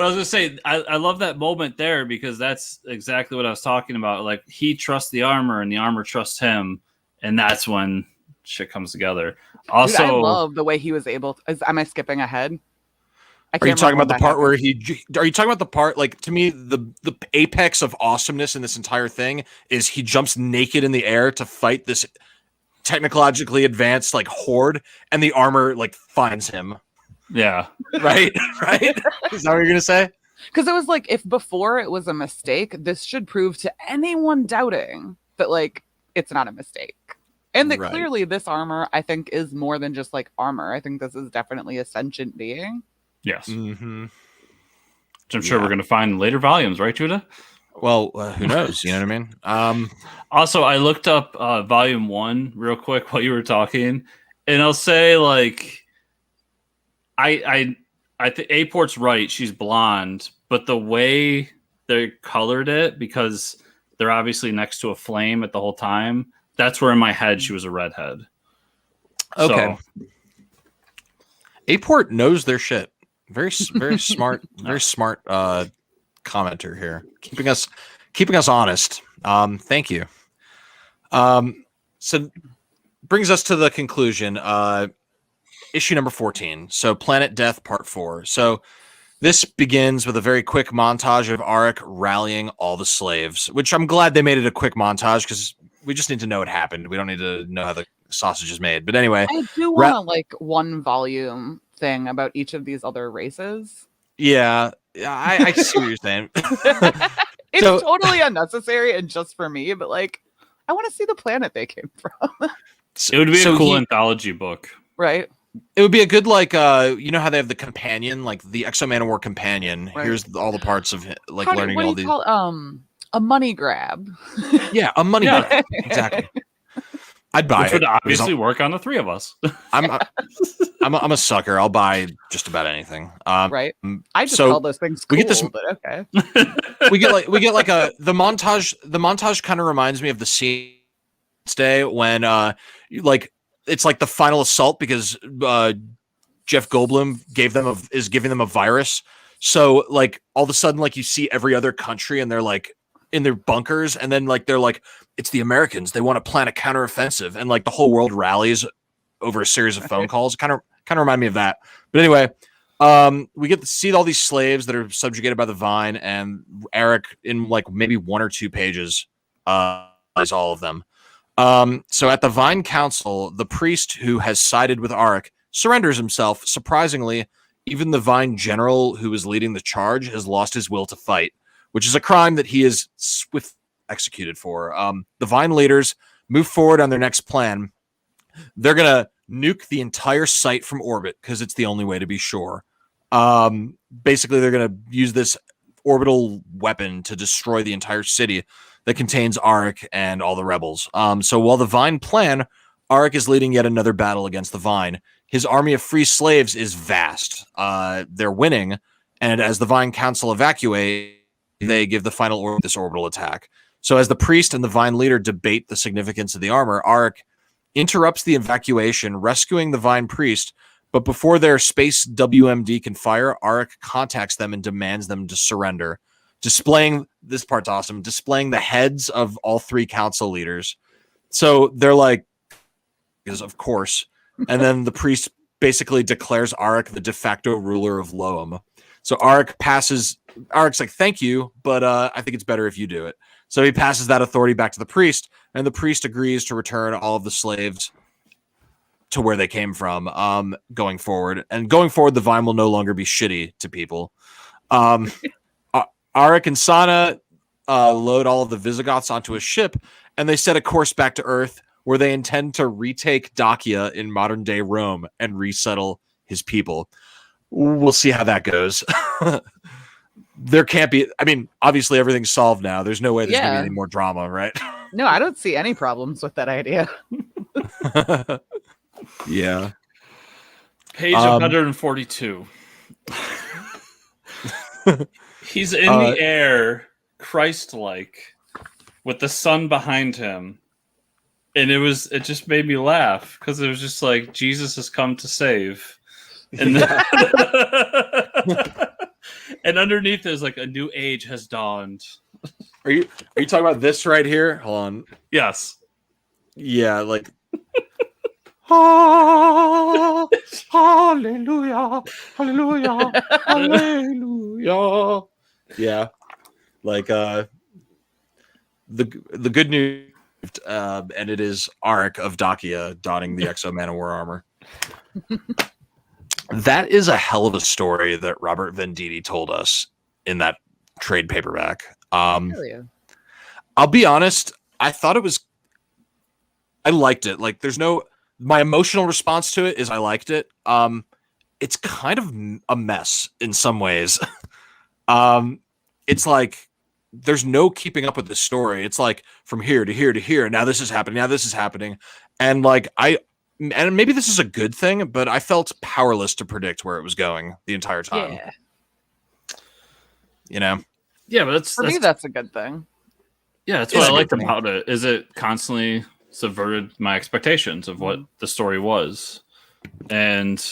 I was gonna say I love that moment there because that's exactly what I was talking about. Like he trusts the armor, and the armor trusts him, and that's when shit comes together. Also, dude, I love the way he was able to, am I skipping ahead? Are you talking about the part where are you talking about the part, like, to me, the apex of awesomeness in this entire thing is he jumps naked in the air to fight this technologically advanced, like, horde, and the armor, like, finds him. Yeah. Right? Is that what you're going to say? Because it was like, if before it was a mistake, this should prove to anyone doubting that, like, it's not a mistake. And that clearly this armor, I think, is more than just, like, armor. I think this is definitely a sentient being. Yes. Mm-hmm. Which I'm sure we're going to find in later volumes, right, Judah? Well, who knows? You know what I mean? Also, I looked up volume 1 real quick while you were talking, and I'll say, like, I think A-Port's right. She's blonde, but the way they colored it, because they're obviously next to a flame at the whole time, that's where in my head she was a redhead. Okay. So, A-Port knows their shit. Very smart, very smart commenter here, keeping us honest. Thank you. So brings us to the conclusion. Issue number 14. So Planet Death Part 4. So this begins with a very quick montage of Arik rallying all the slaves, which I'm glad they made it a quick montage because we just need to know what happened. We don't need to know how the sausage is made. But anyway, I do want to like one volume thing about each of these other races. Yeah, I see what you're saying. It's totally unnecessary and just for me, but like I want to see the planet they came from. It would be a cool anthology book, right? It would be a good, like, you know how they have the companion, like the X-O Manowar companion. Right. Here's all the parts of like learning all these. A money grab. Yeah, a money grab. Exactly. I'd buy Which would obviously work on the three of us. I'm a sucker. I'll buy just about anything. Right. I just call those things cool, we get this, but okay. we get like the montage. The montage kind of reminds me of the scene day when like it's like the final assault because Jeff Goldblum is giving them a virus. So like all of a sudden, like you see every other country and they're like in their bunkers, and then like they're like, it's the Americans. They want to plan a counteroffensive, and like the whole world rallies over a series of phone calls. Kind of remind me of that. But anyway, we get to see all these slaves that are subjugated by the Vine, and Arik in like maybe 1 or 2 pages is all of them. So at the Vine Council, the priest who has sided with Arik surrenders himself. Surprisingly, even the Vine general who is leading the charge has lost his will to fight, which is a crime that he is executed for. The Vine leaders move forward on their next plan. They're gonna nuke the entire site from orbit because it's the only way to be sure. Basically, they're gonna use this orbital weapon to destroy the entire city that contains Arik and all the rebels. So while the Vine plan, Arik is leading yet another battle against the Vine. His army of free slaves is vast. They're winning, and as the Vine Council evacuate, they give the final order of this orbital attack. So as the priest and the Vine leader debate the significance of the armor, Arik interrupts the evacuation, rescuing the Vine priest. But before their space WMD can fire, Arik contacts them and demands them to surrender, displaying, this part's awesome, displaying the heads of all three council leaders. So they're like, because of course. And then the priest basically declares Arik the de facto ruler of Loam. So Arik's like, thank you, but I think it's better if you do it. So he passes that authority back to the priest, and the priest agrees to return all of the slaves to where they came from going forward. And going forward, the Vine will no longer be shitty to people. Arik and Sana load all of the Visigoths onto a ship, and they set a course back to Earth, where they intend to retake Dacia in modern-day Rome and resettle his people. We'll see how that goes. There can't be... I mean, obviously everything's solved now. There's no way there's going to be any more drama, right? No, I don't see any problems with that idea. Yeah. Page 142. He's in the air, Christ-like, with the sun behind him. And it just made me laugh because it was just like Jesus has come to save. And then, and underneath there's like a new age has dawned. Are you talking about this right here? Hold on. Yes. Yeah, like hallelujah, hallelujah, hallelujah. Yeah. Like the good news, and it is Arik of Dacia donning the X-O Manowar armor. That is a hell of a story that Robert Venditti told us in that trade paperback. Hell yeah. I'll be honest, I liked it. Like my emotional response to it is I liked it. It's kind of a mess in some ways. It's like there's no keeping up with the story. It's like from here to here to here. Now this is happening. Now this is happening. And like and maybe this is a good thing, but I felt powerless to predict where it was going the entire time. Yeah. You know? Yeah, but For me, that's a good thing. Yeah, that's what I liked about it. Is it constantly subverted my expectations of what the story was. And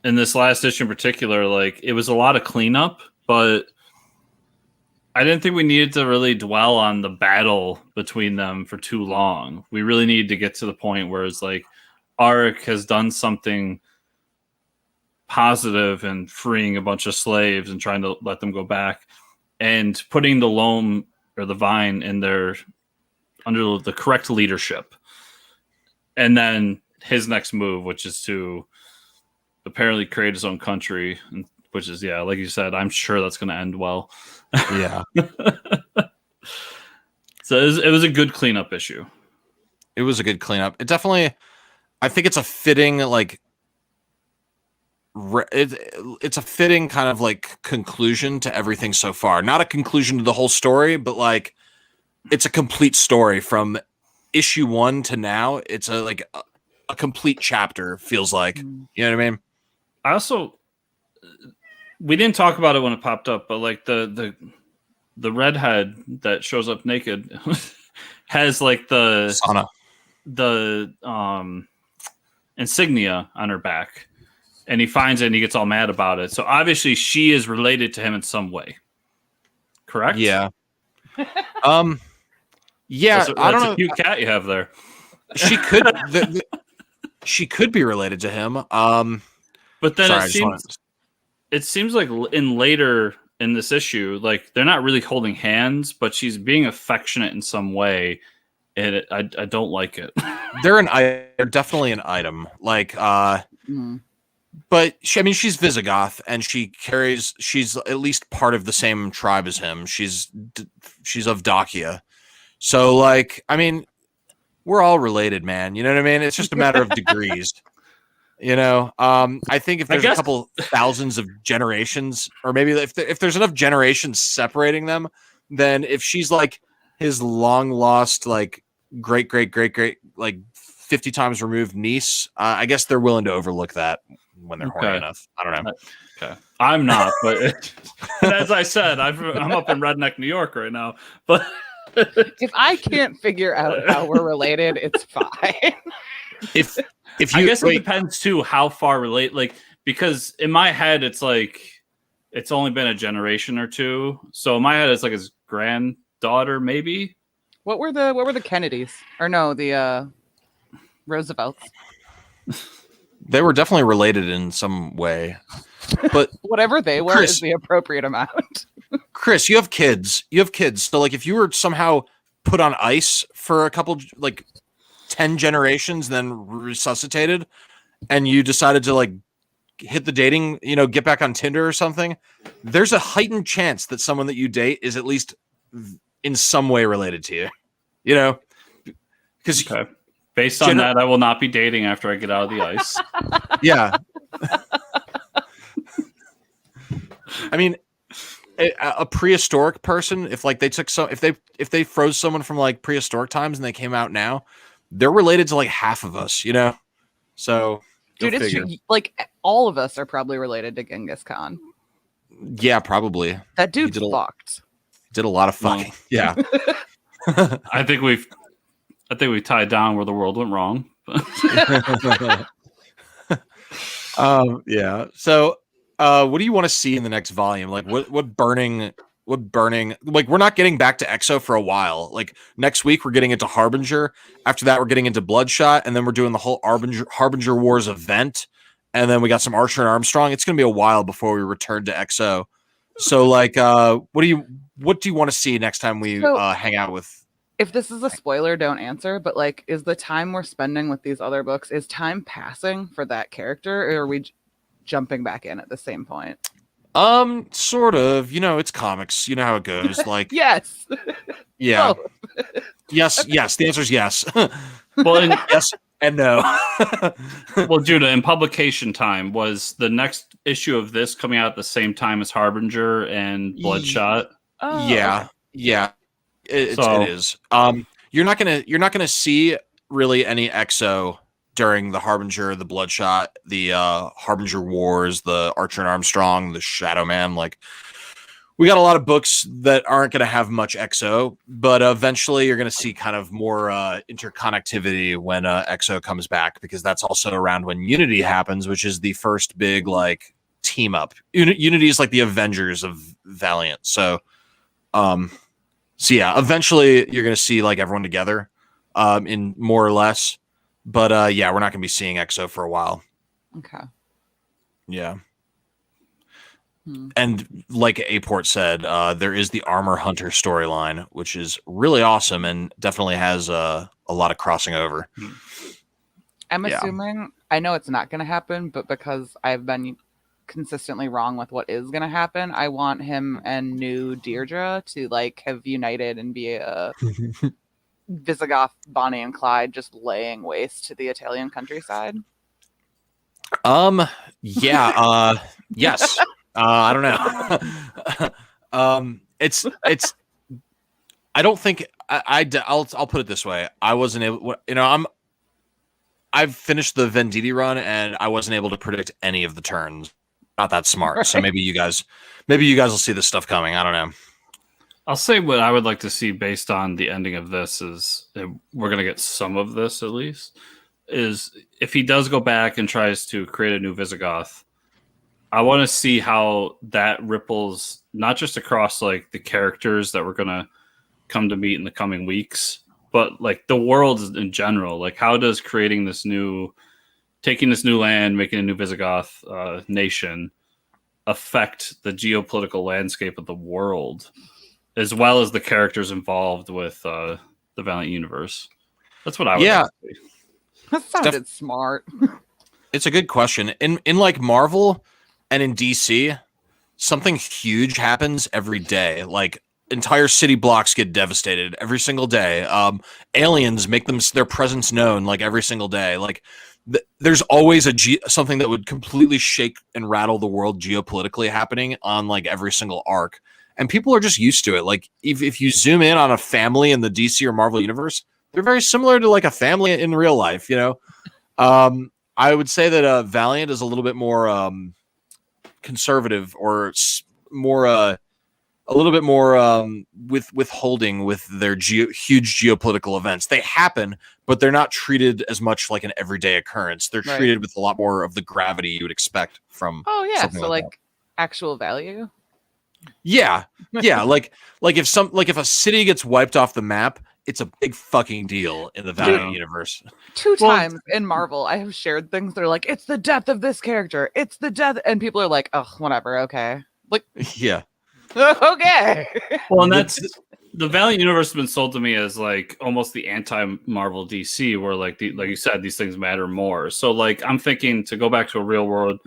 in this last issue in particular, like it was a lot of cleanup, but I didn't think we needed to really dwell on the battle between them for too long. We really needed to get to the point where it's like Arik has done something positive and freeing a bunch of slaves and trying to let them go back and putting the Loam or the Vine in their under the correct leadership. And then his next move, which is to apparently create his own country, which is, yeah, like you said, I'm sure that's going to end well. Yeah. So it was a good cleanup issue. It was a good cleanup. It definitely, I think it's a fitting, like, it's a fitting kind of like conclusion to everything so far. Not a conclusion to the whole story, but like it's a complete story from issue 1 to now. It's a complete chapter, feels like. You know what I mean? I also, we didn't talk about it when it popped up, but like the redhead that shows up naked has like the insignia on her back. And he finds it and he gets all mad about it. So obviously she is related to him in some way. Correct? Yeah. Yeah, that's I don't know. A cute cat you have there. She could she could be related to him. But then it seems like later in this issue, like they're not really holding hands, but she's being affectionate in some way. And I don't like it. They're definitely an item. Like but she's Visigoth, and she's at least part of the same tribe as him. She's of Dacia, So, like, I mean, we're all related, man. You know what I mean? It's just a matter of degrees. You know, I think if there's a couple thousands of generations, or maybe if there's enough generations separating them, then if she's like his long lost, like great, like 50 times removed niece, I guess they're willing to overlook that when they're horny enough. I don't know. Okay, I'm not, but as I said, I'm up in redneck New York right now. But if I can't figure out how we're related, it's fine. If I guess it depends too how far relate, like, because in my head it's like it's only been a generation or two. So in my head it's like his granddaughter, maybe. What were the Kennedys? Or no, the Roosevelts. They were definitely related in some way. But whatever they were is the appropriate amount. Chris, you have kids. So like if you were somehow put on ice for a couple, like 10 generations, then resuscitated, and you decided to like hit the dating, get back on Tinder or something, there's a heightened chance that someone that you date is at least in some way related to you, because based on that, I will not be dating after I get out of the ice. Yeah. I mean, a prehistoric person, if like they took if they froze someone from like prehistoric times and they came out now, they're related to like half of us, So, dude, it's true. Like all of us are probably related to Genghis Khan. Yeah, probably. That dude fucked. Did a lot of fucking. Yeah. I think we tied down where the world went wrong. Yeah. So, what do you want to see in the next volume? Like, what burning? Like, we're not getting back to X-O for a while. Like next week, we're getting into Harbinger. After that, we're getting into Bloodshot, and then we're doing the whole Harbinger Wars event, and then we got some Archer and Armstrong. It's gonna be a while before we return to X-O. So, like, what do you want to see next time we hang out with? If this is a spoiler, don't answer. But like, is the time we're spending with these other books, is time passing for that character, or are we jumping back in at the same point? Sort of. It's comics. You know how it goes. Like, yes. Yeah. Yes. The answer is yes. Well, yes and no. Well, Judah, in publication time, was the next issue of this coming out at the same time as Harbinger and Bloodshot? Oh, yeah. okay. Yeah. It is. You're not gonna see really any X-O during the Harbinger, the Bloodshot, the Harbinger Wars, the Archer and Armstrong, the Shadow Man. Like, we got a lot of books that aren't going to have much X-O, but eventually you're going to see kind of more interconnectivity when X-O comes back, because that's also around when Unity happens, which is the first big like team up. Unity is like the Avengers of Valiant. So yeah, eventually you're going to see like everyone together in more or less. But yeah, we're not going to be seeing X-O for a while. Okay. Yeah. And like Aport said, there is the Armor Hunter storyline, which is really awesome and definitely has a lot of crossing over. I'm assuming, I know it's not going to happen, but because I've been consistently wrong with what is going to happen, I want him and new Deirdre to like have united and be a Visigoth, Bonnie and Clyde just laying waste to the Italian countryside. Yeah. Yes. I don't know. It's. I don't think I'll put it this way. I wasn't able. I've finished the Venditti run and I wasn't able to predict any of the turns. Not that smart. Right. So maybe you guys will see this stuff coming. I don't know. I'll say what I would like to see based on the ending of this is we're going to get some of this at least. Is if he does go back and tries to create a new Visigoth, I want to see how that ripples not just across like the characters that we're going to come to meet in the coming weeks, but like the world in general. Like, how does taking this new land, making a new Visigoth nation affect the geopolitical landscape of the world, as well as the characters involved with the Valiant universe? That's what I would like to see. That sounded smart. It's a good question. In like Marvel and in DC, something huge happens every day. Like entire city blocks get devastated every single day. Aliens make their presence known like every single day. Like there's always something that would completely shake and rattle the world geopolitically happening on like every single arc, and people are just used to it. Like if you zoom in on a family in the DC or Marvel universe, they're very similar to like a family in real life. You know, I would say that Valiant is a little bit more conservative or more a little bit more withholding with their huge geopolitical events. They happen, but they're not treated as much like an everyday occurrence. They're treated with a lot more of the gravity you would expect from. Oh yeah, something so like that. Actual value. Yeah, like if a city gets wiped off the map, it's a big fucking deal in the Valiant universe. Two times in Marvel, I have shared things that are like, it's the death of this character, it's the death, and people are like, oh, whatever, okay, like, yeah, okay. Well, and that's the Valiant universe has been sold to me as like almost the anti-Marvel DC, where like like you said, these things matter more. So like I'm thinking to go back to a real world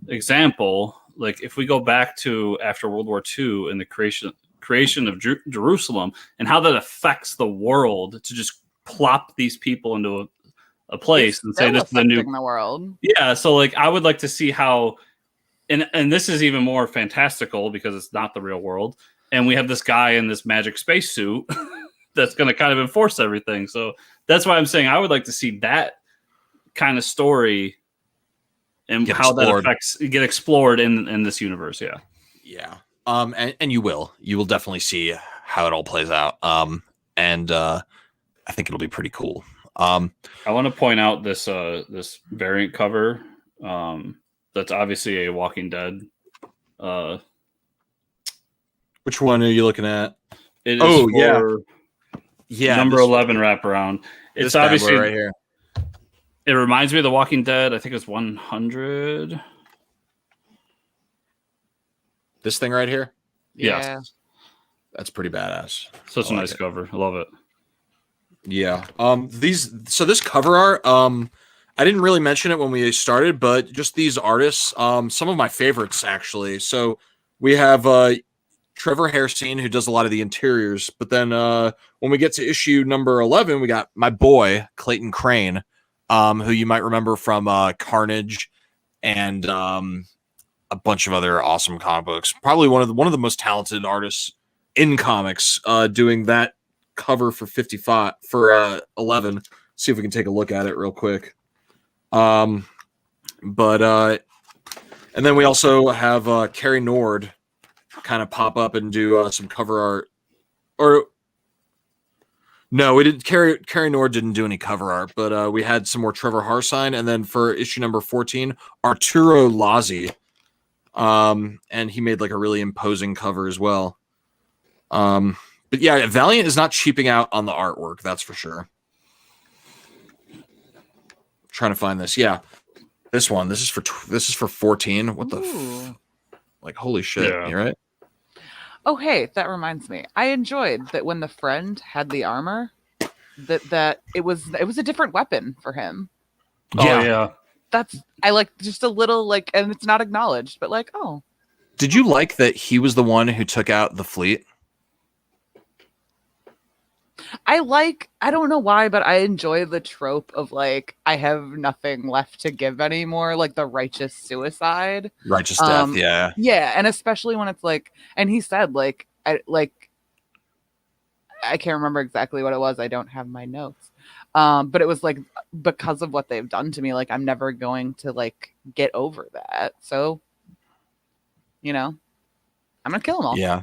example, like if we go back to after World War II and the creation of Jerusalem and how that affects the world to just plop these people into a place and say this is the new world. Yeah, so like I would like to see how, and this is even more fantastical because it's not the real world, and we have this guy in this magic spacesuit that's going to kind of enforce everything. So that's why I'm saying I would like to see that kind of story and how that get explored in this universe. Yeah. And you will definitely see how it all plays out. And I think it'll be pretty cool. I want to point out this this variant cover. That's obviously a Walking Dead. Which one are you looking at? It is yeah, number 11 wraparound. It's obviously right here. It reminds me of The Walking Dead. I think it's 100. This thing right here? Yes. Yeah. That's pretty badass. Such a nice cover. I love it. Yeah. This cover art, I didn't really mention it when we started, but just these artists, some of my favorites actually. So we have Trevor Hairsine, who does a lot of the interiors, but then when we get to issue number 11, we got my boy Clayton Crane, who you might remember from Carnage and a bunch of other awesome comic books. Probably one of the most talented artists in comics, doing that cover for 55 for 11. See if we can take a look at it real quick. And then we also have Carrie Nord kind of pop up and do some cover art. Or no, we didn't. Carrie Nord didn't do any cover art, but we had some more Trevor Harsine, and then for issue number 14, Arturo Lazzi. And he made like a really imposing cover as well. But yeah, Valiant is not cheaping out on the artwork, that's for sure. Trying to find this. Yeah. This one. This is for 14. What the like holy shit, you right? Oh hey, that reminds me. I enjoyed that when the friend had the armor, that it was a different weapon for him. Yeah. I like just a little like, and it's not acknowledged, but like, oh. Did you like that he was the one who took out the fleet? I don't know why, but I enjoy the trope of like, I have nothing left to give anymore, like the righteous suicide. Righteous death, yeah. Yeah, and especially when it's like, and he said I can't remember exactly what it was. I don't have my notes. But it was like, because of what they've done to me, like I'm never going to like get over that. So, you know, I'm gonna kill them all. Yeah.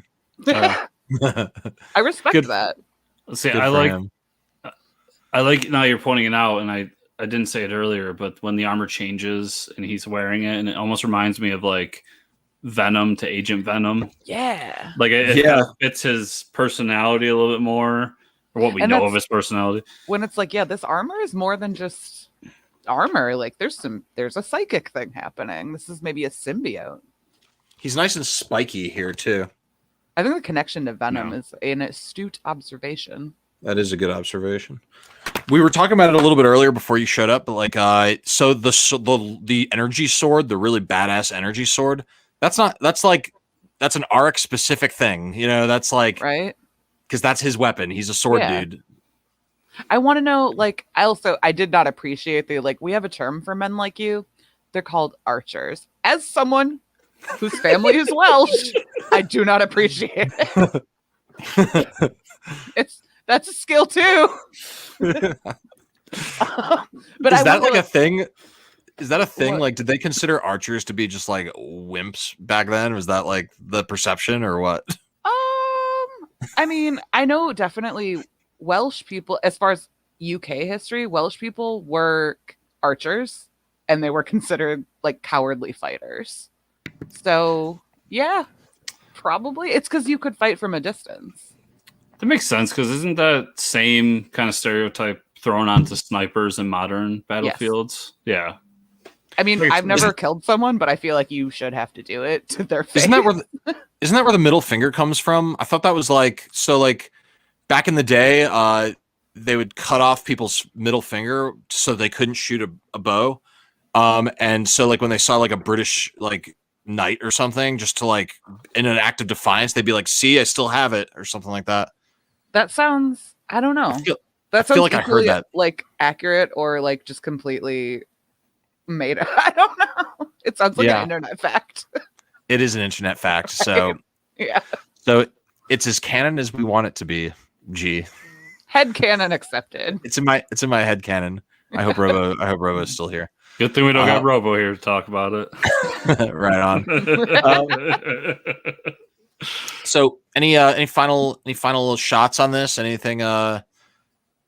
I respect that. See, I like now you're pointing it out, and I didn't say it earlier, but when the armor changes and he's wearing it, and it almost reminds me of like Venom to Agent Venom. Yeah. Like it kind of fits his personality a little bit more, or what we know of his personality. When it's like, yeah, this armor is more than just armor. Like there's a psychic thing happening. This is maybe a symbiote. He's nice and spiky here too. I think the connection to Venom is an astute observation. That is a good observation. We were talking about it a little bit earlier before you showed up, but like, so the energy sword, the really badass energy sword, that's that's an arc specific thing. You know, that's like right? because that's his weapon. He's a sword Yeah. dude. I want to know, like, I did not appreciate we have a term for men like you. They're called archers. As someone whose family is Welsh, I do not appreciate it. That's a skill too. But Is that like a thing? Is that a thing? What? Like, did they consider archers to be just like wimps back then? Was that like the perception or what? I mean, I know definitely Welsh people, as far as UK history, Welsh people were archers and they were considered like cowardly fighters. So, yeah, probably. It's because you could fight from a distance. That makes sense, because isn't that same kind of stereotype thrown onto snipers in modern battlefields? Yes. Yeah. I mean, I've never killed someone, but I feel like you should have to do it to their face. Isn't that where the middle finger comes from? I thought that was like back in the day, they would cut off people's middle finger so they couldn't shoot a bow. And so like when they saw like a British like knight or something, just to like in an act of defiance, they'd be like, "See, I still have it," or something like that. That sounds, I don't know. I feel like I heard that. Like accurate or like just completely made up. I don't know. It sounds like an internet fact. It is an internet fact. So yeah. So it's as canon as we want it to be. G. Head canon accepted. It's in my head canon. I hope Robo is still here. Good thing we don't got Robo here to talk about it. Right on. So any final shots on this? Anything?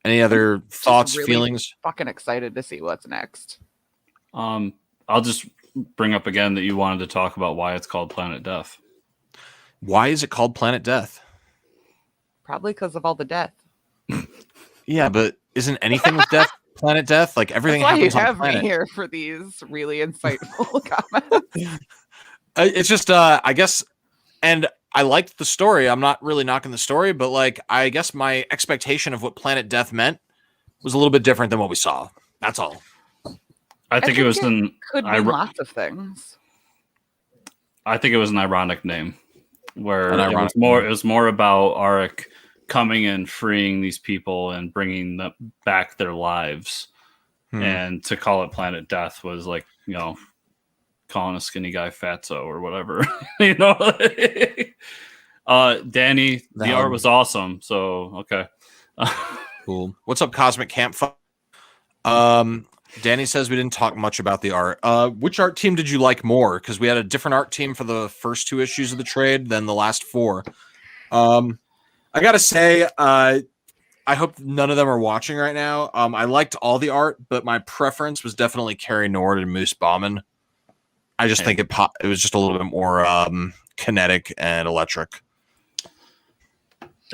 Any other thoughts, really feelings? Fucking excited to see what's next. I'll just bring up again that you wanted to talk about why it's called Planet Death. Why is it called Planet Death? Probably because of all the death. Yeah, but isn't anything with death Planet Death? Like everything happens on the planet. You have me here for these really insightful comments. It's just I guess, and I liked the story. I'm not really knocking the story, but like I guess my expectation of what Planet Death meant was a little bit different than what we saw. That's all. I think it was could mean lots of things. I think it was an ironic name, where it was more about Arik coming and freeing these people and bringing them back their lives. And to call it Planet Death was like, you know, calling a skinny guy fatso or whatever. You know. Danny, the art was awesome. So okay. Cool. What's up, Cosmic Campfire? Danny says we didn't talk much about the art. Which art team did you like more? Because we had a different art team for the first 2 issues of the trade than the last 4. I gotta say, I hope none of them are watching right now. I liked all the art, but my preference was definitely Carrie Nord and Moose Bauman. I just think it was just a little bit more kinetic and electric.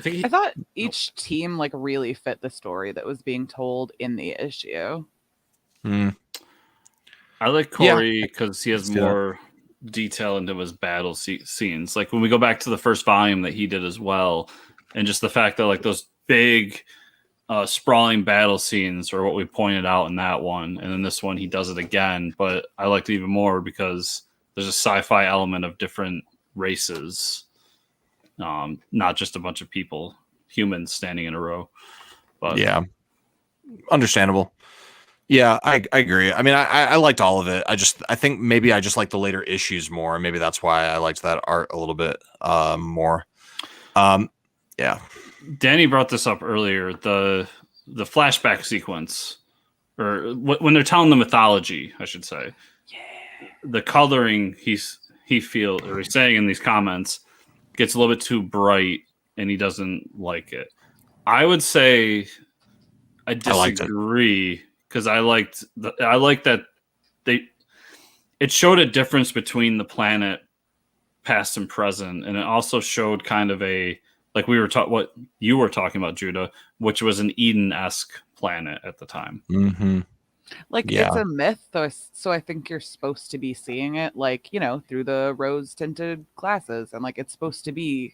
I thought each team like really fit the story that was being told in the issue. I like Corey because he has more detail into his battle scenes. Like when we go back to the first volume that he did as well, and just the fact that like those big sprawling battle scenes are what we pointed out in that one, and in this one he does it again. But I liked it even more because there's a sci-fi element of different races, not just a bunch of people, humans standing in a row. But yeah, understandable. Yeah, I agree. I mean, I liked all of it. I think maybe I just like the later issues more. Maybe that's why I liked that art a little bit more. Yeah. Danny brought this up earlier. The flashback sequence, or when they're telling the mythology, I should say. Yeah. The coloring he's saying in these comments gets a little bit too bright, and he doesn't like it. I would say I disagree. Because I liked that it showed a difference between the planet past and present, and it also showed kind of a like what you were talking about, Judah, which was an Eden-esque planet at the time. Mm-hmm. Like it's a myth, though, so I think you're supposed to be seeing it like, you know, through the rose-tinted glasses, and like it's supposed to be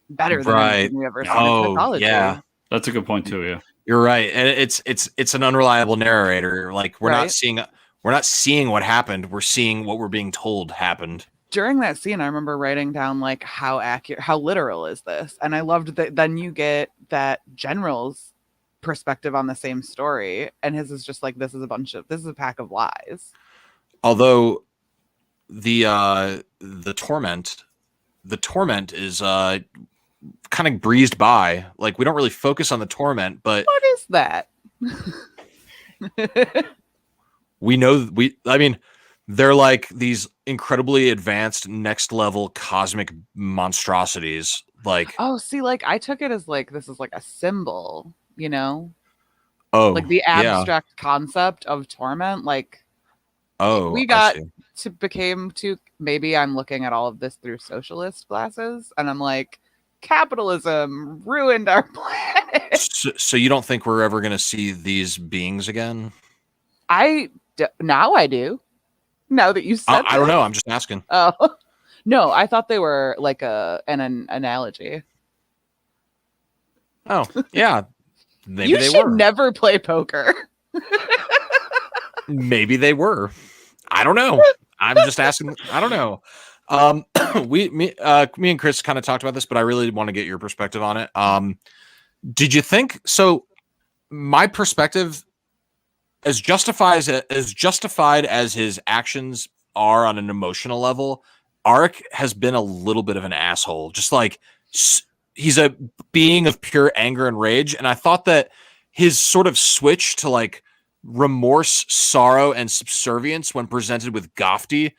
better than anything we ever saw in mythology. Yeah, that's a good point too. Yeah. You're right, and it's an unreliable narrator. Like we're not seeing what happened. We're seeing what we're being told happened. during that scene, I remember writing down like how accurate, how literal is this? And I loved that then you get that general's perspective on the same story, and his is just like this is a pack of lies. Although the torment is kind of breezed by. Like we don't really focus on the torment, but What is that? I mean, they're like these incredibly advanced next level cosmic monstrosities. Like, Oh, see, like I took it as like this is like a symbol, you know? oh, Like the yeah. abstract concept of torment. Like Oh, we I got see. became too, maybe I'm looking at all of this through socialist glasses, and I'm like, capitalism ruined our planet. So you don't think we're ever going to see these beings again? Now I do. Now that you said I don't know. I'm just asking. Oh no, I thought they were like an analogy. Oh, yeah. Maybe you they should were. never play poker. Maybe they were. I don't know. I'm just asking. I don't know. Me and Chris kind of talked about this, but I really want to get your perspective on it. Did you think so? My perspective, as justified as his actions are on an emotional level, Arik has been a little bit of an asshole. Just like he's a being of pure anger and rage, and I thought that his sort of switch to like remorse, sorrow, and subservience when presented with Gofty,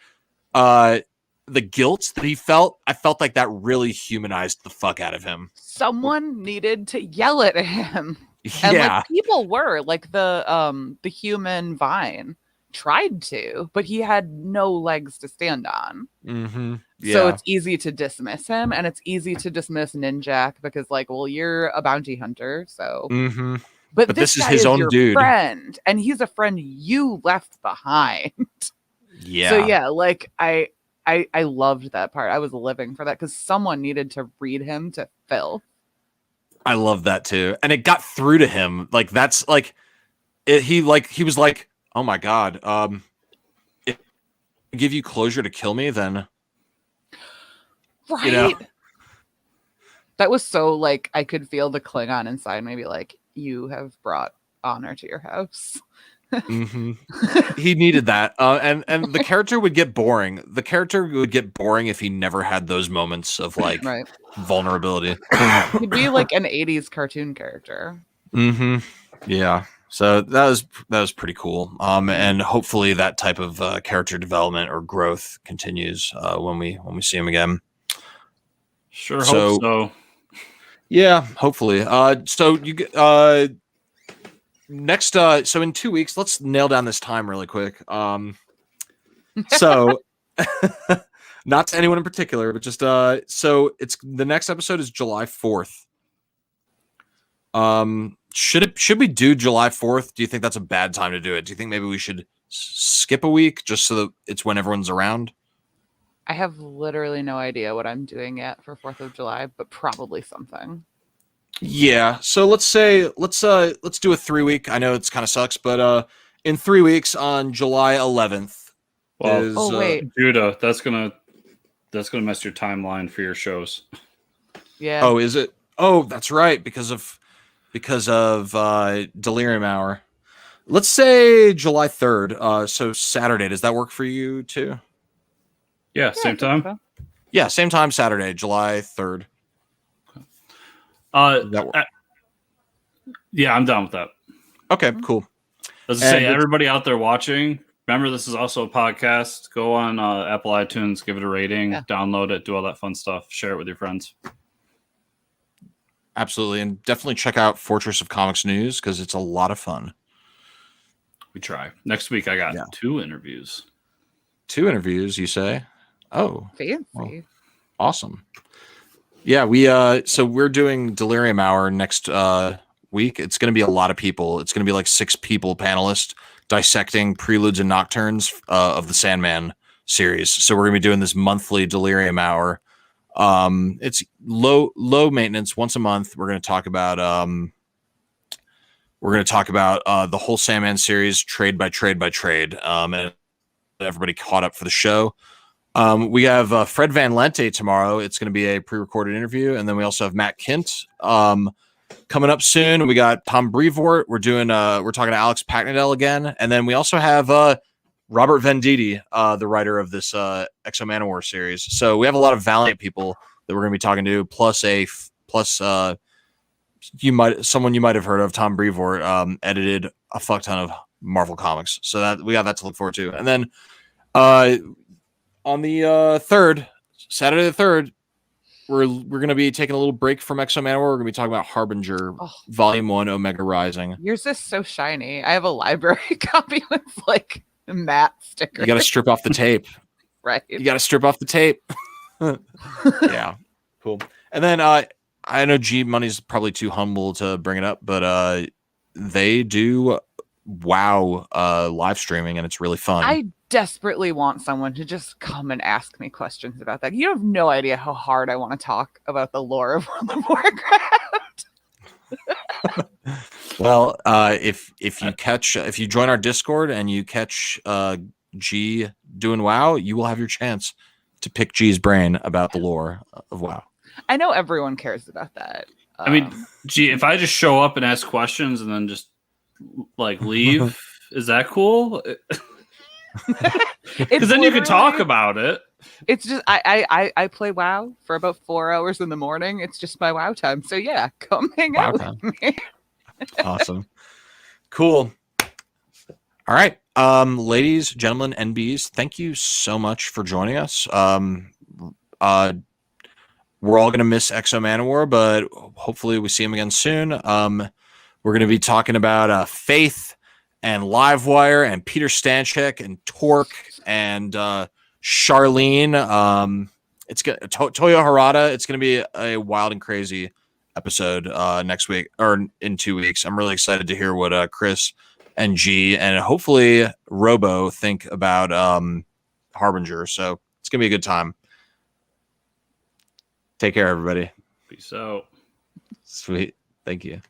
the guilt that he felt, I felt like that really humanized the fuck out of him. Someone needed to yell at him. And like people were like the human Vine tried to, but he had no legs to stand on. Mm-hmm. Yeah. So it's easy to dismiss him, and it's easy to dismiss Ninjak because like, well, you're a bounty hunter, so Mm-hmm. But this is guy his own your dude, friend, and he's a friend you left behind. Yeah. So yeah, like I loved that part. I was living for that because someone needed to read him to Phil. I love that too, and it got through to him. Like that's like he was like, oh my god, if I give you closure to kill me, then right. You know? That was so like I could feel the Klingon inside maybe like you have brought honor to your house. Mm-hmm. He needed that, and the character would get boring. The character would get boring if he never had those moments of like right. vulnerability. He'd be like an 80s cartoon character. Mm-hmm. Yeah. So that was pretty cool. And hopefully that type of character development or growth continues when we see him again. Sure hope so. Yeah, hopefully. So you next so in 2 weeks, let's nail down this time really quick. So not to anyone in particular, but just so it's the next episode is July 4th. Should we do July 4th? Do you think that's a bad time to do it? Do you think maybe we should skip a week just so that it's when everyone's around? I have literally no idea what I'm doing yet for 4th of July, but probably something. Yeah. So let's do a 3 week. I know it's kind of sucks, but in 3 weeks on July 11th. Well, wait. Judah, that's gonna mess your timeline for your shows. Yeah. Oh, is it? Oh, that's right, because of Delirium Hour. Let's say July 3rd. So Saturday. Does that work for you too? Yeah, same time. So. Yeah, same time Saturday, July 3rd. Yeah, I'm down with that. Okay, cool. As I say, everybody out there watching, remember this is also a podcast. Go on Apple iTunes, give it a rating, download it, do all that fun stuff, share it with your friends. Absolutely, and definitely check out Fortress of Comics News because it's a lot of fun. We try. Next week, I got 2 interviews. 2 interviews, you say? Oh, fancy. Well, awesome. Yeah, so we're doing Delirium Hour next week. It's going to be a lot of people. It's going to be like 6 people panelists dissecting Preludes and Nocturnes of the Sandman series. So we're going to be doing this monthly Delirium Hour. It's low maintenance. Once a month, we're going to talk about the whole Sandman series, trade by trade by trade. And everybody caught up for the show. We have Fred Van Lente tomorrow. It's going to be a pre-recorded interview, and then we also have Matt Kint coming up soon. We got Tom Brevoort. We're talking to Alex Packnadell again, and then we also have Robert Venditti, the writer of this X-O Manowar series. So we have a lot of Valiant people that we're going to be talking to, plus someone you might have heard of, Tom Brevoort, edited a fuck ton of Marvel comics. So that we got that to look forward to. And then on the 3rd, Saturday the 3rd, we're going to be taking a little break from X-O Manowar. We're going to be talking about Harbinger, Volume 1, Omega Rising. Yours is so shiny. I have a library copy with like matte stickers. You got to strip off the tape. Right. You got to strip off the tape. Yeah. Cool. And then I know G Money's probably too humble to bring it up, but they do WoW live streaming, and it's really fun. I desperately want someone to just come and ask me questions about that. You have no idea how hard I want to talk about the lore of World of Warcraft. Well, if you join our Discord and you catch G doing WoW, you will have your chance to pick G's brain about the lore of WoW. I know everyone cares about that. I mean, G, if I just show up and ask questions and then just like leave, is that cool? Because then you could talk about it. It's just I play WoW for about 4 hours in the morning. It's just my WoW time. So yeah, come hang out with me. Awesome. Cool. All right. Ladies, gentlemen, NBs, thank you so much for joining us. We're all gonna miss X-O Manowar, but hopefully we see him again soon. We're gonna be talking about Faith and Livewire and Peter Stanchek and Torque and Charlene. It's gonna Toyo Harada. It's gonna be a wild and crazy episode next week or in 2 weeks. I'm really excited to hear what Chris and G and hopefully Robo think about Harbinger. So it's gonna be a good time. Take care, everybody. Peace out. Sweet. Thank you.